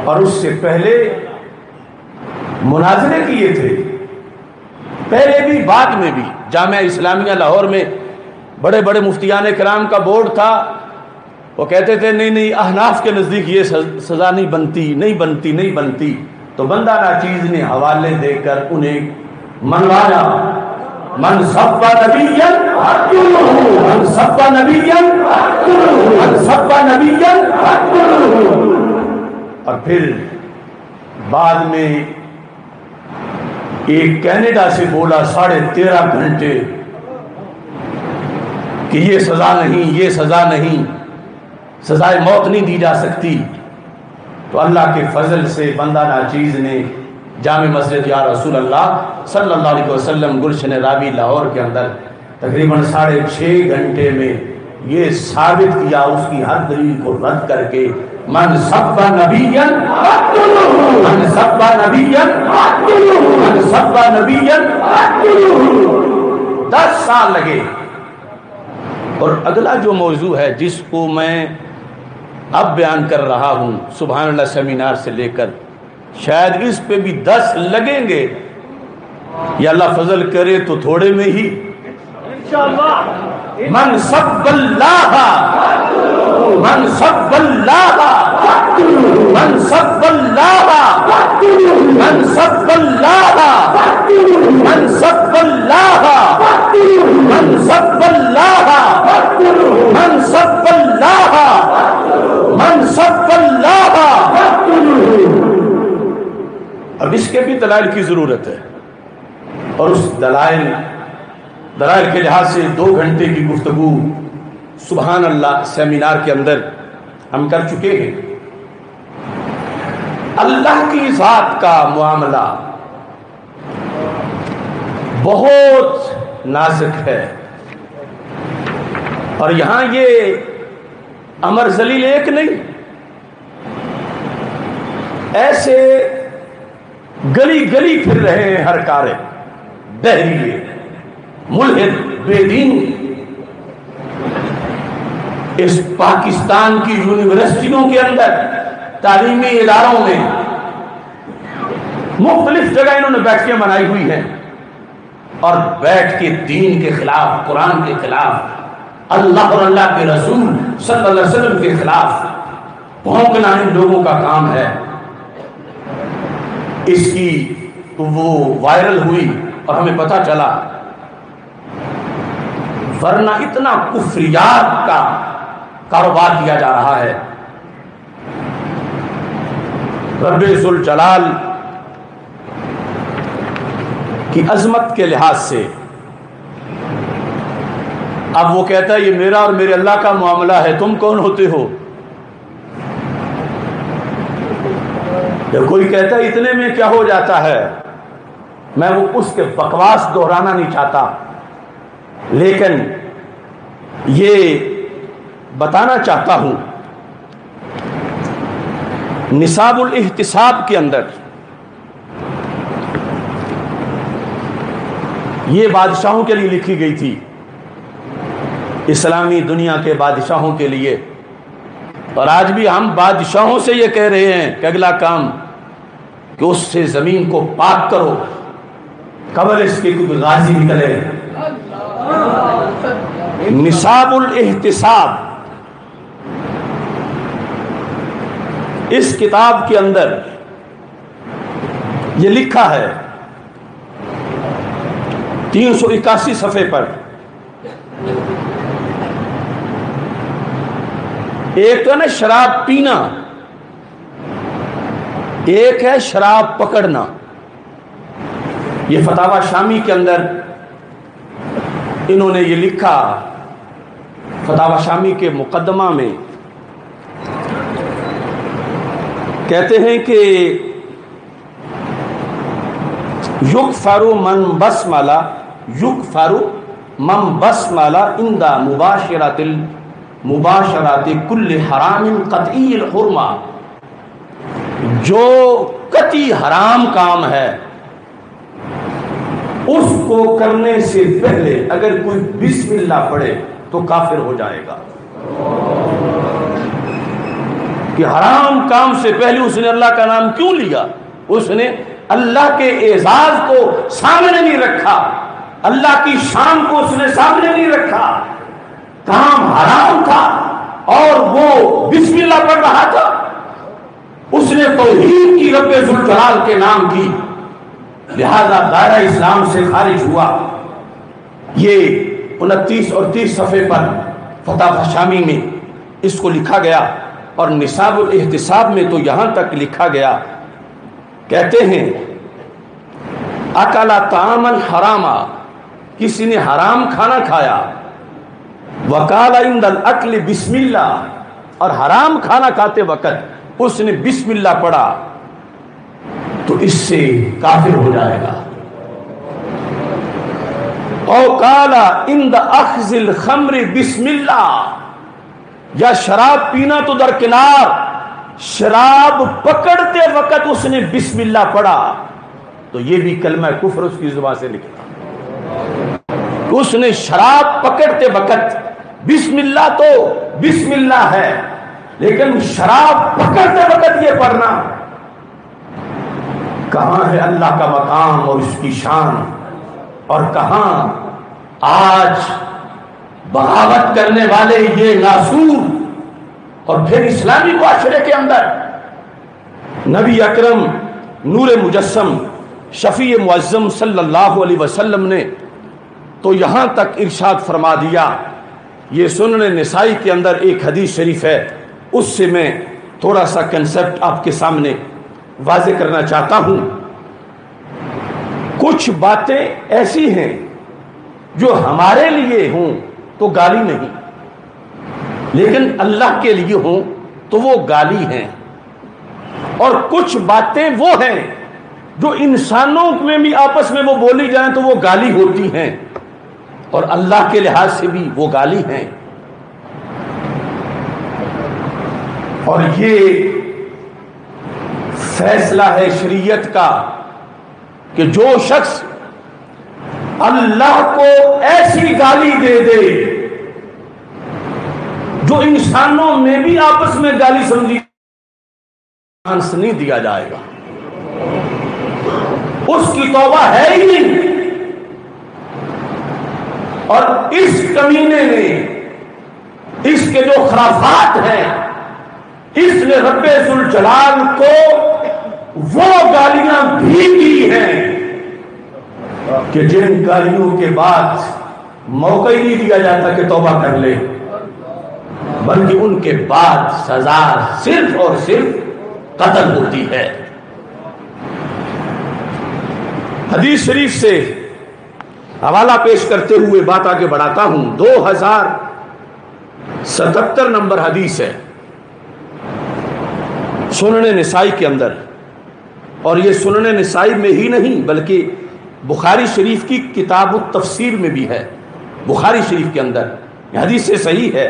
اور اس سے پہلے مناظرے کیے تھے، پہلے بھی بعد میں بھی. جامعہ اسلامیہ لاہور میں بڑے بڑے مفتیان کرام کا بورڈ تھا، وہ کہتے تھے نہیں احناف کے نزدیک یہ سزا نہیں بنتی. تو بندہ ناچیز نے حوالے دے کر انہیں منوایا. من سب نبیا من سب نبیا من سب نبیا. اور پھر بعد میں ایک کینیڈا سے بولا 13.5 گھنٹے کہ یہ سزا نہیں، سزائے موت نہیں دی جا سکتی. تو اللہ کے فضل سے بندہ ناچیز نے جامع مسجد یا رسول اللہ صلی اللہ علیہ وسلم گلشن رابی لاہور کے اندر تقریباً 6.5 گھنٹے میں یہ ثابت کیا، اس کی ہر دلیل کو رد کر کے من سب نبیا من سب نبیا من سب نبیا. 10 سال لگے. اور اگلا جو موضوع ہے جس کو میں اب بیان کر رہا ہوں، سبحان اللہ سیمینار سے لے کر، شاید اس پہ بھی 10 لگیں گے، یا اللہ فضل کرے تو تھوڑے میں ہی. من سب اللہ من سب اللہ من سب اللہ من سب اللہ من سب اللہ من سب اللہ من سب اللہ من سب اللہ. اب اس کے بھی دلائل کی ضرورت ہے، اور اس دلائل کے لحاظ سے 2 گھنٹے کی گفتگو سبحان اللہ سیمینار کے اندر ہم کر چکے ہیں. اللہ کی ذات کا معاملہ بہت نازک ہے، اور یہاں یہ امر ذلیل ایک نہیں، ایسے گلی گلی پھر رہے ہیں ہر کارے، بہریے، ملحد، بے دین. اس پاکستان کی یونیورسٹیوں کے اندر، تعلیمی اداروں میں مختلف جگہ انہوں نے بیٹھکیں بنائی ہوئی ہیں، اور بیٹھ کے دین کے خلاف، قرآن کے خلاف، اللہ اور اللہ کے رسول صلی اللہ علیہ وسلم کے خلاف بھونکنا ان لوگوں کا کام ہے. اس کی وہ وائرل ہوئی اور ہمیں پتہ چلا، ورنہ اتنا کفریات کا کاروبار کیا جا رہا ہے. رب ذوالجلال کی عظمت کے لحاظ سے اب وہ کہتا ہے یہ میرا اور میرے اللہ کا معاملہ ہے، تم کون ہوتے ہو؟ کوئی کہتا ہے اتنے میں کیا ہو جاتا ہے، میں وہ اس کے بکواس دہرانا نہیں چاہتا، لیکن یہ بتانا چاہتا ہوں نصاب الاحتساب کے اندر یہ بادشاہوں کے لیے لکھی گئی تھی، اسلامی دنیا کے بادشاہوں کے لیے. اور آج بھی ہم بادشاہوں سے یہ کہہ رہے ہیں کہ اگلا کام کہ اس سے زمین کو پاک کرو قبل اس کے کوئی غازی نکلے. نصاب الاحتساب اس کتاب کے اندر یہ لکھا ہے 381 صفحے پر. ایک تو ہے نا شراب پینا، ایک ہے شراب پکڑنا. یہ فتاوی شامی کے اندر انہوں نے یہ لکھا، فتاوی شامی کے مقدمہ میں کہتے ہیں کہ یکفر من بسملہ یکفر من بسملہ عند مباشرات کل حرام قطعی الحرمہ، جو قطعی حرام کام ہے اس کو کرنے سے پہلے اگر کوئی بسم اللہ پڑھے تو کافر ہو جائے گا. کہ حرام کام سے پہلے اس نے اللہ کا نام کیوں لیا؟ اس نے اللہ کے اعزاز کو سامنے نہیں رکھا، اللہ کی شان کو اس نے سامنے نہیں رکھا. کام حرام تھا اور وہ بسم اللہ پڑھ رہا تھا. اس نے توحید کی رب ذوالجلال کے نام کی، لہذا دائرہ اسلام سے خارج ہوا. یہ 29 اور 30 صفحے پر فتح شامی میں اس کو لکھا گیا، اور نصاب الاحتساب میں تو یہاں تک لکھا گیا، کہتے ہیں اکلا طعاما حراما، کسی نے حرام کھانا کھایا، وقال عند الاکل بسم اللہ، اور حرام کھانا کھاتے وقت اس نے بسم اللہ پڑھا تو اس سے کافر ہو جائے گا. او قال عند اخذ الخمر بسم اللہ، یا شراب پینا تو درکنار، شراب پکڑتے وقت اس نے بسم اللہ پڑھا تو یہ بھی کلمہ کفر اس کی زبان سے نکلا. اس نے شراب پکڑتے وقت، بسم اللہ تو بسم اللہ ہے لیکن شراب پکڑتے وقت یہ پڑھنا، کہاں ہے اللہ کا مقام اور اس کی شان، اور کہاں آج بغاوت کرنے والے یہ ناسور. اور پھر اسلامی معاشرے کے اندر نبی اکرم نور مجسم شفیع معظم صلی اللہ علیہ وسلم نے تو یہاں تک ارشاد فرما دیا. یہ سنن نسائی کے اندر ایک حدیث شریف ہے، اس سے میں تھوڑا سا کنسپٹ آپ کے سامنے واضح کرنا چاہتا ہوں. کچھ باتیں ایسی ہیں جو ہمارے لیے ہوں تو گالی نہیں، لیکن اللہ کے لیے ہوں تو وہ گالی ہیں. اور کچھ باتیں وہ ہیں جو انسانوں میں بھی آپس میں وہ بولی جائیں تو وہ گالی ہوتی ہیں، اور اللہ کے لحاظ سے بھی وہ گالی ہیں. اور یہ فیصلہ ہے شریعت کا کہ جو شخص اللہ کو ایسی گالی دے دے جو انسانوں میں بھی آپس میں گالی سمجھی، چانس نہیں دیا جائے گا، اس کی توبہ ہے ہی نہیں. اور اس کمینے نے، اس کے جو خرافات ہیں، اس نے رب ذوالجلال کو وہ گالیاں بھی دی ہیں کہ جن گالیوں کے بعد موقع ہی نہیں دیا جاتا کہ توبہ کر لے، بلکہ ان کے بعد سزا صرف اور صرف قتل ہوتی ہے. حدیث شریف سے حوالہ پیش کرتے ہوئے بات آگے بڑھاتا ہوں. 2077 نمبر حدیث ہے سنن نسائی کے اندر، اور یہ سنن نسائی میں ہی نہیں بلکہ بخاری شریف کی کتاب التفسیر میں بھی ہے. بخاری شریف کے اندر یہ حدیث سے صحیح ہے،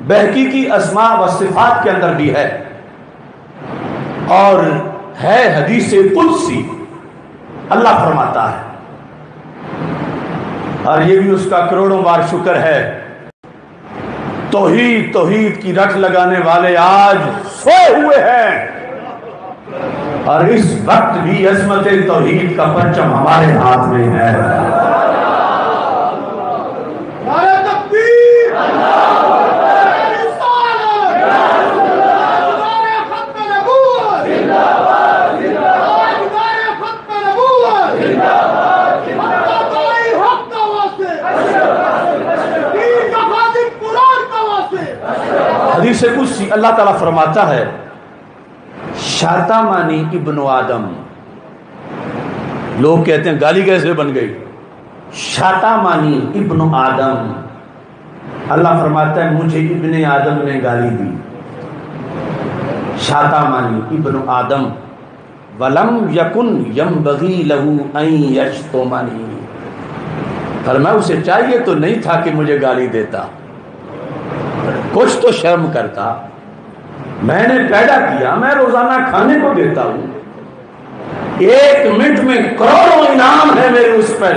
بہقی کی اسماء و صفات کے اندر بھی ہے، اور ہے حدیث قدسی. اللہ فرماتا ہے، اور یہ بھی اس کا کروڑوں بار شکر ہے، توحید توحید کی رٹ لگانے والے آج سوئے ہوئے ہیں، اور اس وقت بھی عظمت توحید کا پرچم ہمارے ہاتھ میں ہے. حدیث قدسی اللہ تعالیٰ فرماتا ہے، شاتمانی ابن آدم. لوگ کہتے ہیں گالی کیسے بن گئی؟ شاتمانی ابن آدم. اللہ فرماتا ہے مجھے ابن آدم نے گالی دی. شاتمانی ابن آدم وَلَمْ يَكُنْ يَنْبَغِي لَهُ أَنْ يَشْتُمَنِي، فرمایا اسے چاہیے تو نہیں تھا کہ مجھے گالی دیتا، کچھ تو شرم کرتا، میں نے پیدا کیا، میں روزانہ کھانے کو دیتا ہوں، 1 منٹ میں کروڑوں انعام ہے میرے اس پر،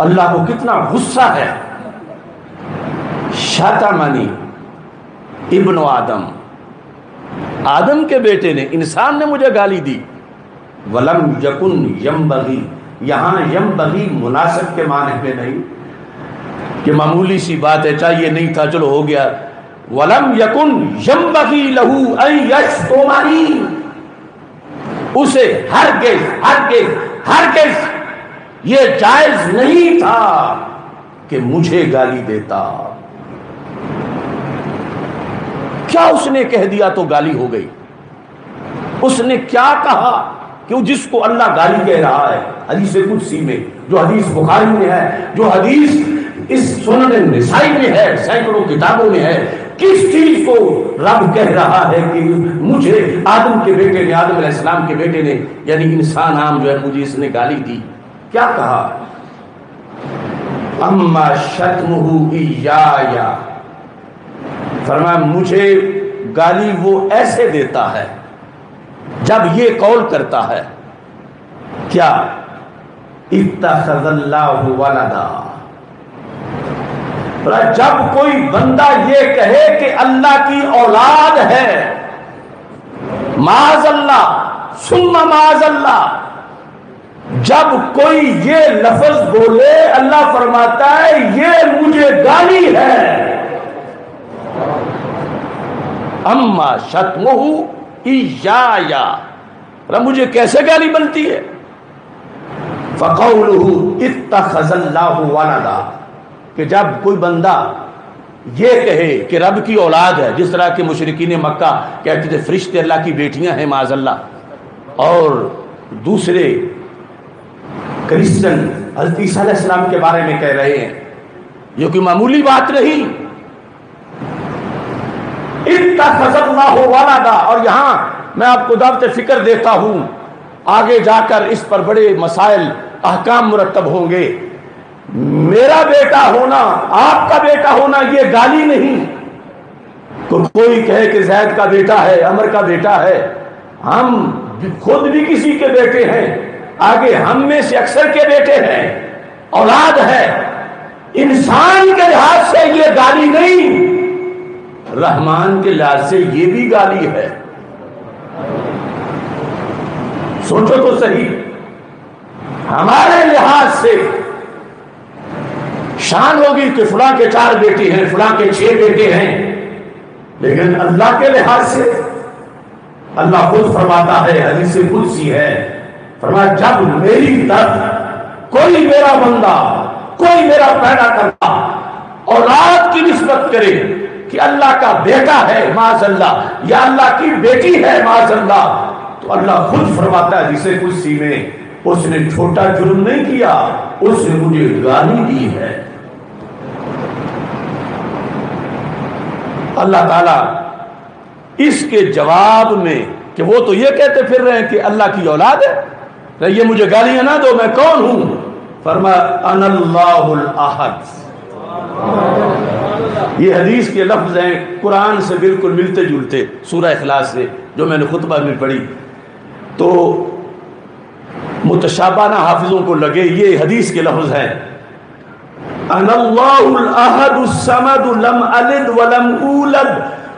اللہ کو کتنا غصہ ہے۔ شتمنی ابن آدم، آدم کے بیٹے نے، انسان نے مجھے گالی دی۔ ولم یکن ینبغی، یہاں ینبغی مناسب کے معنی میں نہیں کہ معمولی سی بات ہے، چاہیے نہیں تھا چلو ہو گیا۔ ولم یکن ینبغی لہ ان یشتمنی، اسے ہرگز ہرگز ہرگز یہ جائز نہیں تھا کہ مجھے گالی دیتا۔ کیا اس نے کہہ دیا تو گالی ہو گئی؟ اس نے کیا کہا کہ جس کو اللہ گالی کہہ رہا ہے؟ حدیث قدسی میں، جو حدیث بخاری میں ہے، جو حدیث اس سنن نسائی میں ہے، سینکڑوں کتابوں میں ہے، کس چیز کو رب کہہ رہا ہے کہ مجھے آدم کے بیٹے نے، آدم علیہ السلام کے بیٹے نے، یعنی انسان عام جو ہے، مجھے اس نے گالی دی؟ کیا کہا؟ اما شتمہ ایایا، فرمایا مجھے گالی وہ ایسے دیتا ہے جب یہ قول کرتا ہے، کیا اتخذ اللہ ولدا، جب کوئی بندہ یہ کہے کہ اللہ کی اولاد ہے، معاذ اللہ ثم معاذ اللہ، جب کوئی یہ لفظ بولے اللہ فرماتا ہے یہ مجھے گالی ہے۔ اما شتمہ ایایا، مجھے کیسے گالی بنتی ہے؟ فقولہ اتخذ اللہ ولدا، کہ جب کوئی بندہ یہ کہے کہ رب کی اولاد ہے، جس طرح کے مشرکین مکہ کہتے تھے فرشتے اللہ کی بیٹیاں ہیں معاذ اللہ، اور دوسرے کرسچن حضرت عیسیٰ علیہ السلام کے بارے میں کہہ رہے ہیں، یہ کوئی معمولی بات نہیں۔ اتخذ اللہ ولدا، اور یہاں میں آپ کو دعوت فکر دیتا ہوں، آگے جا کر اس پر بڑے مسائل احکام مرتب ہوں گے۔ میرا بیٹا ہونا، آپ کا بیٹا ہونا یہ گالی نہیں۔ کوئی کہے کہ زید کا بیٹا ہے، عمر کا بیٹا ہے، ہم خود بھی کسی کے بیٹے ہیں، آگے ہم میں سے اکثر کے بیٹے ہیں، اولاد ہے، انسان کے لحاظ سے یہ گالی نہیں، رحمان کے لحاظ سے یہ بھی گالی ہے۔ سوچو تو صحیح، ہمارے لحاظ سے شان ہوگی کہ فلاں کے 4 بیٹے ہیں، فلاں کے 6 بیٹے ہیں، لیکن اللہ کے لحاظ سے اللہ خود فرماتا ہے، حدیث قدسی ہے، فرمایا جب میری طرف کوئی میرا بندہ، کوئی میرا پیدا کرتا اولاد کی نسبت کرے کہ اللہ کا بیٹا ہے معاذ اللہ، یا اللہ کی بیٹی ہے معاذ اللہ، تو اللہ خود فرماتا ہے جسے قدسی میں، اس نے چھوٹا جرم نہیں کیا، اس نے مجھے گالی دی ہے۔ اللہ تعالیٰ اس کے جواب میں، کہ وہ تو یہ کہتے پھر رہے ہیں کہ اللہ کی اولاد ہے، یہ مجھے گالیاں نہ دو، میں کون ہوں؟ فرمایا انا اللہ الاحد۔ یہ حدیث کے لفظ ہیں، قرآن سے بالکل ملتے جلتے، سورہ اخلاص سے جو میں نے خطبہ میں پڑھی، تو متشابہ نہ حافظوں کو لگے، یہ حدیث کے لفظ ہیں، انا اللہ الاحد الصمد لم الد ولم اولد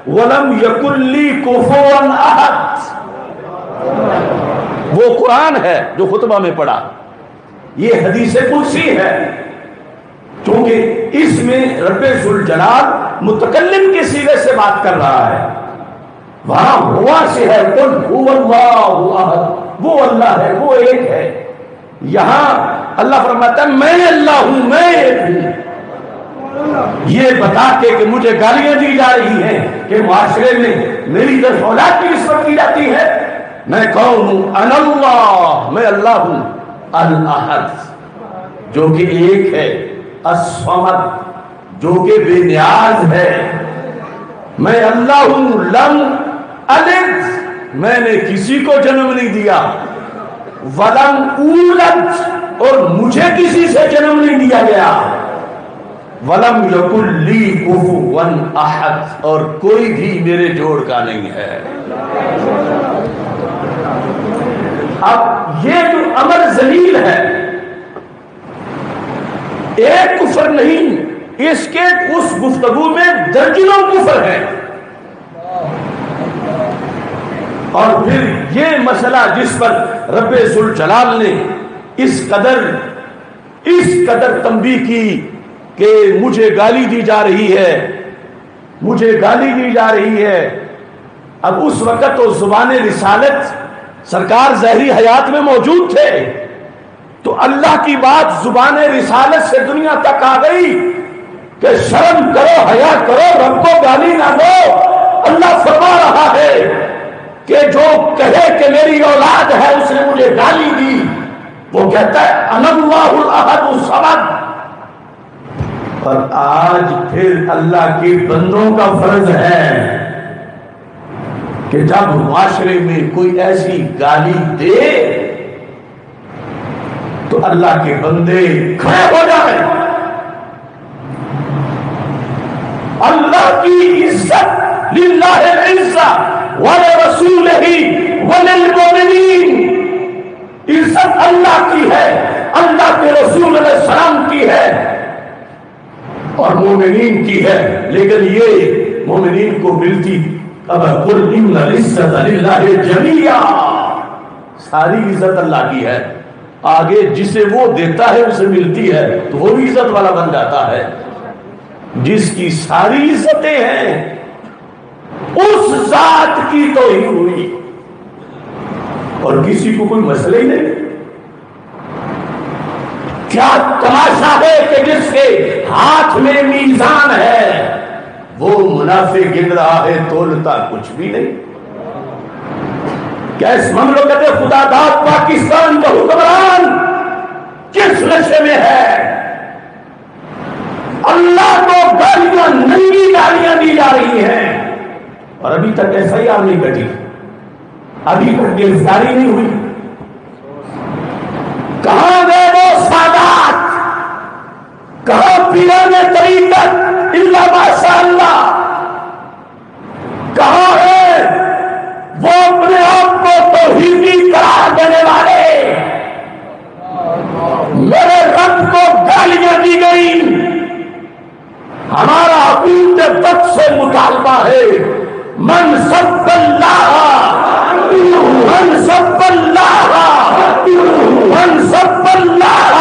ولم یکن لی کفوا احد۔ وہ قرآن ہے جو خطبہ میں پڑھا، یہ حدیث قدسی ہے، کیونکہ اس میں رب ذوالجلال متکلم کے سیغے سے بات کر رہا ہے، وہاں ہوا سے ہے، قل هو اللہ احد، وہ اللہ ہے، وہ ایک ہے، یہاں اللہ فرماتا ہے میں اللہ ہوں، میں ایک ہوں۔ یہ بتا کے کہ مجھے گالیاں دی جا رہی ہیں کہ معاشرے میں میری طرف اولاد کی نسبت کی جاتی ہے، میں کون ہوں؟ انا اللہ، میں اللہ ہوں، الاحد جو کہ ایک ہے، الصمد جو کہ بے نیاز ہے، میں اللہ ہوں، لم الد میں نے کسی کو جنم نہیں دیا، ولم اولد، اور مجھے کسی سے جنم نہیں دیا گیا، ولم یکن لی کفوا احد، اور کوئی بھی میرے جوڑ کا نہیں ہے۔ اب یہ جو امر ذلیل ہے، ایک کفر نہیں، اس کے اس گفتگو میں درجنوں کفر ہے۔ اور پھر یہ مسئلہ جس پر رب ذوالجلال نے اس قدر تنبیہ کی کہ مجھے گالی دی جا رہی ہے، مجھے گالی دی جا رہی ہے۔ اب اس وقت تو زبان رسالت سرکار ظاہری حیات میں موجود تھے، تو اللہ کی بات زبان رسالت سے دنیا تک آ گئی کہ شرم کرو، حیا کرو، رب کو گالی نہ دو۔ اللہ فرما رہا ہے کہ جو کہے کہ میری اولاد ہے، اس نے مجھے گالی دی، وہ کہتا ہے انا اللہ الاحد الصمد۔ اور آج پھر اللہ کے بندوں کا فرض ہے کہ جب معاشرے میں کوئی ایسی گالی دے تو اللہ کے بندے کھڑے ہو جائیں۔ اللہ کی عزت، للہ العزت ولرسولہ وللمؤمنین، عزت اللہ کی ہے، اللہ کے رسول علیہ السلام کی ہے اور مومنین کی ہے، لیکن یہ مومنین کو ملتی اب قل ان العزت للہ جمیعا، ساری عزت اللہ کی ہے، آگے جسے وہ دیتا ہے اسے ملتی ہے تو وہ بھی عزت والا بن جاتا ہے۔ جس کی ساری عزتیں ہیں اس ذات کی توہین ہوئی اور کسی کو کوئی مسئلہ ہی نہیں۔ کیا تماشا ہے کہ جس کے ہاتھ میں میزان ہے وہ منافع گن رہا ہے، تولتا کچھ بھی نہیں۔ کیا اس مملکت خدا داد پاکستان کا حکمران کس نشے میں ہے؟ اللہ کو گالیاں، ننگی گالیاں دی جا رہی ہیں اور ابھی تک ایف آئی آر نہیں کٹی، ابھی تک گرفتاری نہیں ہوئی۔ کہاں گئے وہ سادات، کہاں پیران طریقت الا ماشاء اللہ، کہاں ہے وہ اپنے آپ کو توحیدی قرار دینے والے؟ میرے رب کو گالیاں دی گئی، ہمارا عقیدے تک سے مطالبہ ہے من سب اللہ، من سب اللہ، من سب اللہ،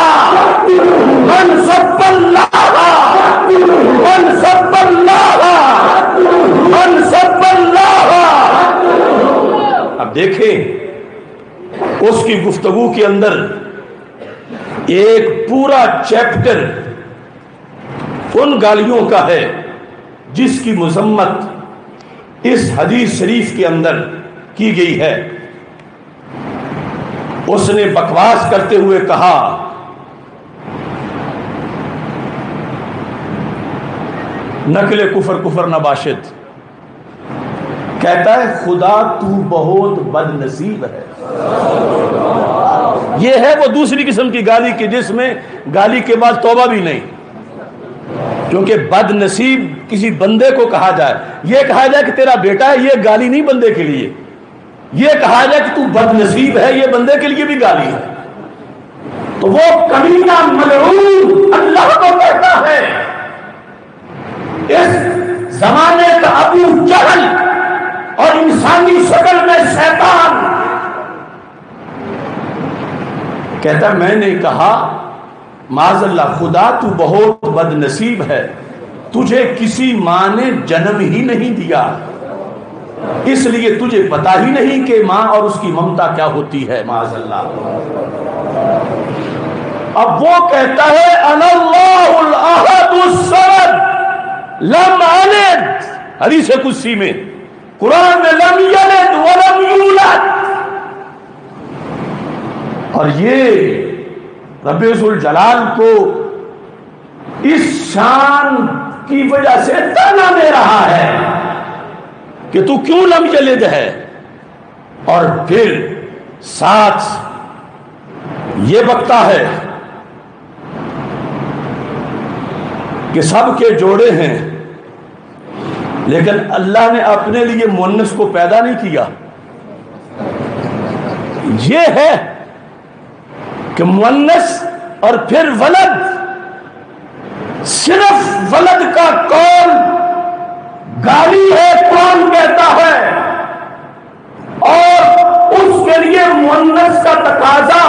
من سب اللہ، من سب اللہ، من سب اللہ۔ اب دیکھیں اس کی گفتگو کے اندر ایک پورا چیپٹر ان گالیوں کا ہے جس کی مذمت اس حدیث شریف کے اندر کی گئی ہے۔ اس نے بکواس کرتے ہوئے کہا نقل کفر کفر نباشد، کہتا ہے خدا تو بہت بد نصیب ہے۔ یہ ہے وہ دوسری قسم کی گالی کی جس میں گالی کے بعد توبہ بھی نہیں، کیونکہ بد نصیب کسی بندے کو کہا جائے، یہ کہا جائے کہ تیرا بیٹا ہے، یہ گالی نہیں بندے کے لیے، یہ کہا جائے کہ تو بد نصیب ہے، یہ بندے کے لیے بھی گالی ہے۔ تو وہ کمینہ ملعون اللہ کو کہتا ہے، اس زمانے کا ابو جہل اور انسانی شکل میں شیطان کہتا ہے میں نے کہا معاذ اللہ خدا تو بہت بد نصیب ہے، تجھے کسی ماں نے جنم ہی نہیں دیا، اس لیے تجھے پتا ہی نہیں کہ ماں اور اس کی ممتا کیا ہوتی ہے، معاذ اللہ۔ اب وہ کہتا ہے انا اللہ الاحد الصمد لم الد، حدیث قدسی میں، قرآن میں لم یلد ولم یولد، اور یہ رب ذوالجلال کو اس شان کی وجہ سے تانا دے رہا ہے کہ تو کیوں لم یلد ہے، اور پھر ساتھ یہ بکتا ہے کہ سب کے جوڑے ہیں، لیکن اللہ نے اپنے لیے مؤنث کو پیدا نہیں کیا۔ یہ ہے کہ مؤنث اور پھر ولد، صرف ولد کا قول گالی ہے، قرآن کہتا ہے، اور اس کے لیے مؤنث کا تقاضا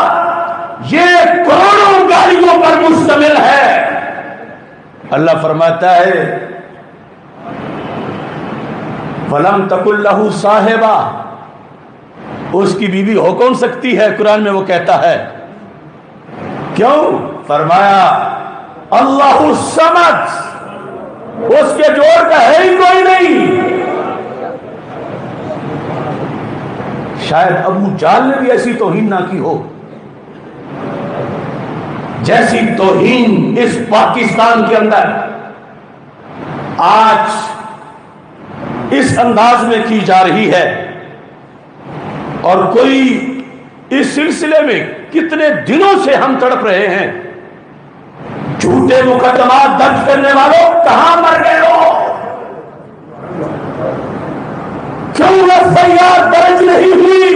یہ کروڑوں گالیوں پر مشتمل ہے۔ اللہ فرماتا ہے فَلَمْ تَكُنْ لَهُ صَاحِبَةٌ، اس کی بیوی ہو کون سکتی ہے؟ قرآن میں وہ کہتا ہے، کیوں؟ فرمایا اللہ الصمد، اس کے جوڑ کا ہے ہی کوئی نہیں۔ شاید ابو جہل نے بھی ایسی توہین نہ کی ہو جیسی توہین اس پاکستان کے اندر آج اس انداز میں کی جا رہی ہے، اور کوئی اس سلسلے میں کتنے دنوں سے ہم تڑپ رہے ہیں۔ جھوٹے مقدمات درج کرنے والوں کہاں مر گئے ہو؟ کیوں FIR درج نہیں ہوئی؟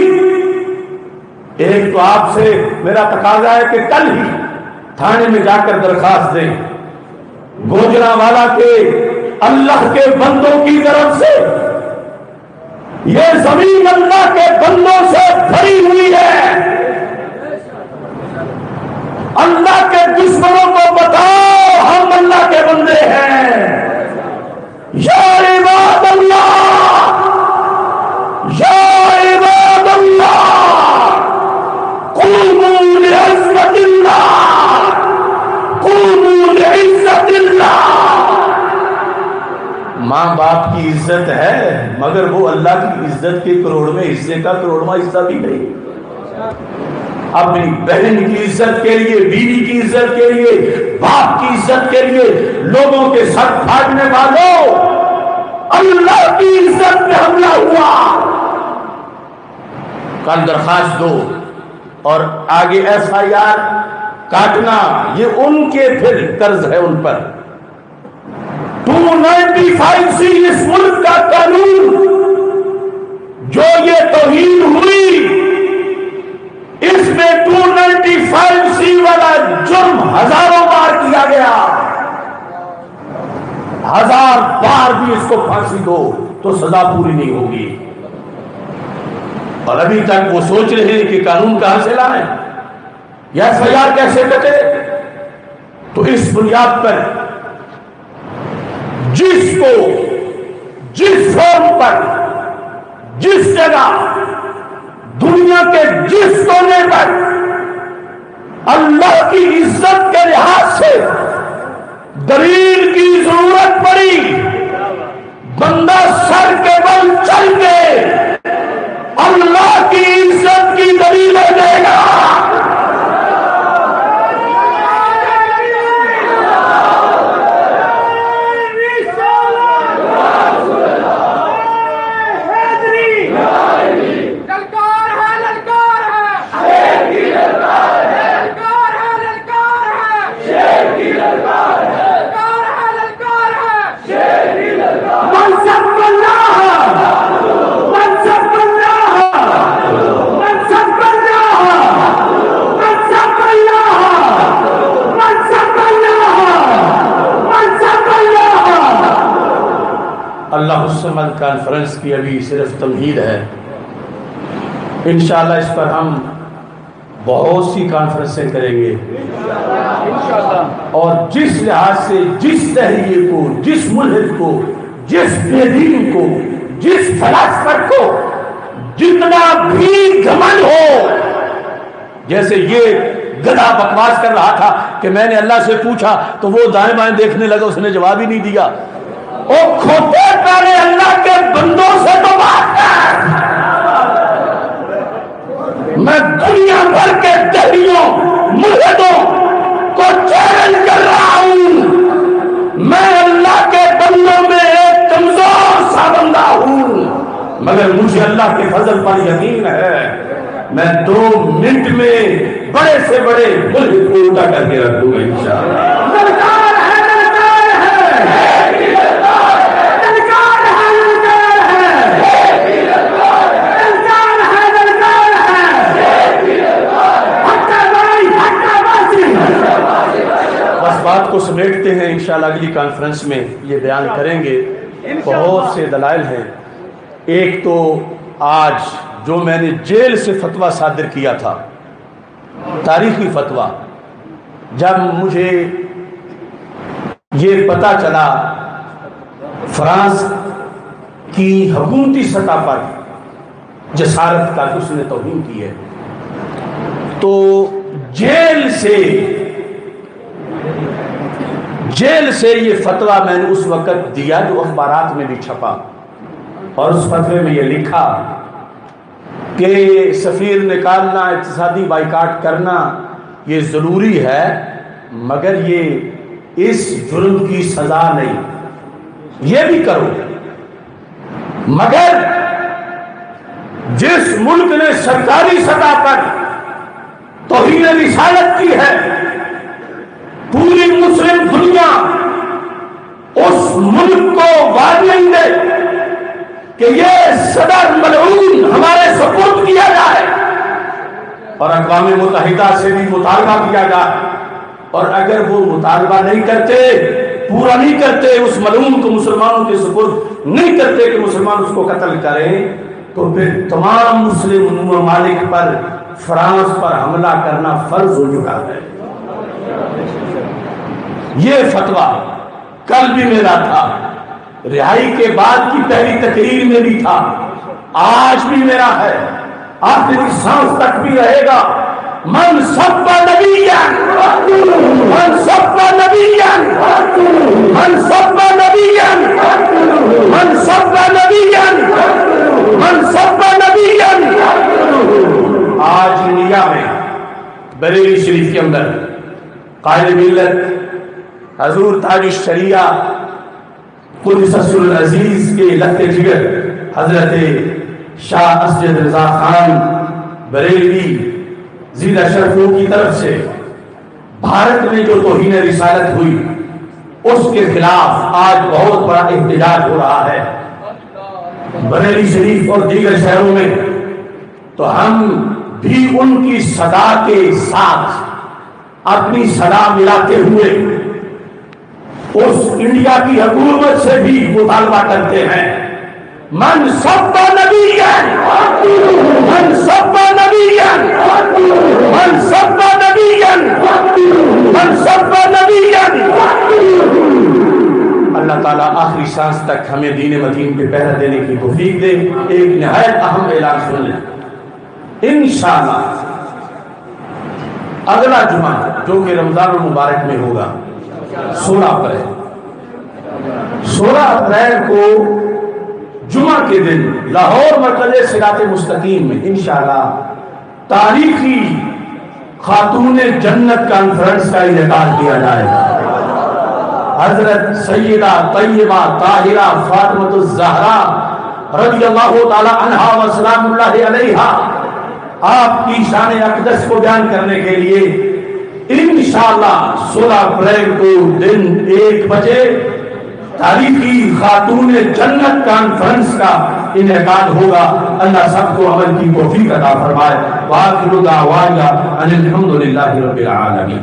ایک تو آپ سے میرا تقاضا ہے کہ کل ہی تھانے میں جا کر درخواست دیں، گوجرانوالہ کے اللہ کے بندوں کی طرف سے یہ زمین اللہ کے بندوں سے بھری ہوئی ہے، اللہ کے دشمنوں کو بتاؤ ہم اللہ کے بندے ہیں۔ یا عباد اللہ، یا عباد اللہ، قوموا لعزت اللہ، قوموا لعزت اللہ۔ ماں باپ کی عزت ہے، مگر وہ اللہ کی عزت کے کروڑ میں حصے کا کروڑواں حصہ بھی نہیں۔ اپنی بہن کی عزت کے لیے، بیوی کی عزت کے لیے، باپ کی عزت کے لیے لوگوں کے سر پھاڑنے والوں، اللہ کی عزت پہ حملہ ہوا۔ کل درخواست دو اور آگے FIR کاٹنا، یہ ان کے پھر قرض ہے ان پر۔ 295C اس ملک کا قانون، جو یہ توہین ہوئی، اس میں 295C والا جرم ہزاروں بار کیا گیا۔ 1000 بار بھی اس کو پھانسی دو تو سزا پوری نہیں ہوگی، اور ابھی تک وہ سوچ رہے ہیں کہ قانون کہاں سے لائیں یا FIR کیسے کٹے۔ تو اس بنیاد پر جس کو جس فارم پر، جس جگہ، دنیا کے جس کونے پر اللہ کی عزت کے لحاظ سے دلیل کی ضرورت پڑی، بندہ سر کے بل چل کے اللہ کی عزت کی دلیل دے گا۔ اللہ الصمد کانفرنس کی ابھی صرف تمہید ہے، انشاءاللہ اس پر ہم بہت سی کانفرنسیں کریں گے، اور جس لحاظ سے جس تحریک کو، جس ملحد کو، جس بے دین کو، جس فلسفر کو جتنا بھی گھمنڈ ہو، جیسے یہ گدھا بکواس کر رہا تھا کہ میں نے اللہ سے پوچھا تو وہ دائیں بائیں دیکھنے لگا، اس نے جواب ہی نہیں دیا۔ او کھوتے پہلے اللہ کے بندوں سے تو بات کر۔ میں دنیا بھر کے دہریوں، ملحدوں کو چیلنج کر رہا ہوں، میں اللہ کے بندوں میں ایک کمزور سا بندہ ہوں، مگر مگر مجھے اللہ کے فضل پر یقین ہے میں 2 منٹ میں بڑے سے بڑے ملک کو الٹا کر کے رکھ دوں گا انشاءاللہ۔ بات کو سمیٹتے ہیں انشاءاللہ اگلی کانفرنس میں یہ بیان کریں گے۔ بہت سے دلائل ہیں۔ ایک تو آج جو میں نے جیل سے فتویٰ صادر کیا تھا، تاریخی فتویٰ، جب مجھے یہ پتہ چلا فرانس کی حکومتی سطح پر جسارت کا اس نے توہین کی ہے، تو جیل سے یہ فتویٰ میں نے اس وقت دیا جو اخبارات میں بھی چھپا، اور اس فتوے میں یہ لکھا کہ سفیر نکالنا، اقتصادی بائیکاٹ کرنا یہ ضروری ہے، مگر یہ اس جرم کی سزا نہیں، یہ بھی کرو، مگر جس ملک نے سرکاری سطح پر توہین رسالت کی ہے، پوری مسلم دنیا اس ملک کو وارننگ دے کہ یہ صدر ملعون ہمارے سپرد کیا جائے، اور اقوام متحدہ سے بھی مطالبہ کیا جائے، اور اگر وہ مطالبہ نہیں کرتے، پورا نہیں کرتے، اس ملعون کو مسلمانوں کے سپرد نہیں کرتے کہ مسلمان اس کو قتل کریں، تو پھر تمام مسلم ممالک پر فرانس پر حملہ کرنا فرض ہو چکا ہے۔ یہ فتویٰ کل بھی میرا تھا، رہائی کے بعد کی پہلی تقریر میں بھی تھا، آج بھی میرا ہے، آخری سانس تک بھی رہے گا۔ من سب نبیًا، من سب نبیًا، من سب نبیًا، من سب نبیًا، من سب نبیًا۔ آج انڈیا میں بریلی شریف کے اندر قائد ملت حضور تاج الشریعہ قدس العزیز کے لخت جگر حضرت شاہ اسجد رضا خان بریلوی زیدہ شرفوں کی طرف سے بھارت میں جو توہین رسالت ہوئی اس کے خلاف آج بہت بڑا احتجاج ہو رہا ہے بریلی شریف اور دیگر شہروں میں، تو ہم بھی ان کی صدا کے ساتھ اپنی صدا ملاتے ہوئے اس انڈیا کی حکومت سے بھی مطالبہ کرتے ہیں، من سب نبیًا، من سب نبیًا، من سب نبیًا، من سب نبیًا۔ اللہ تعالیٰ آخری سانس تک ہمیں دین مدین پہ پہرا دینے کی توفیق دے۔ ایک نہایت اہم اعلان سن لیں، انشاءاللہ اگلا جمعہ جو کہ رمضان المبارک میں ہوگا 16 اپریل کو جمعہ کے دن لاہور مرکز صراط مستقیم میں انشاءاللہ تاریخی خاتون جنت کانفرنس کا انعقاد کیا جائے گا۔ حضرت سیدہ طیبہ طاہرہ فاطمہ الزہرا رضی اللہ تعالی عنہا و سلام اللہ علیہا آپ کی شان اقدس کو بیان کرنے کے لیے انشاءاللہ 16 اپریل کو دن 1 بجے تاریخی خاتون جنت کانفرنس کا انعقاد ہوگا۔ اللہ سب کو عمل کی توفیق عطا فرمائے۔ وآخر دعوانا ان الحمد للہ رب العالمین۔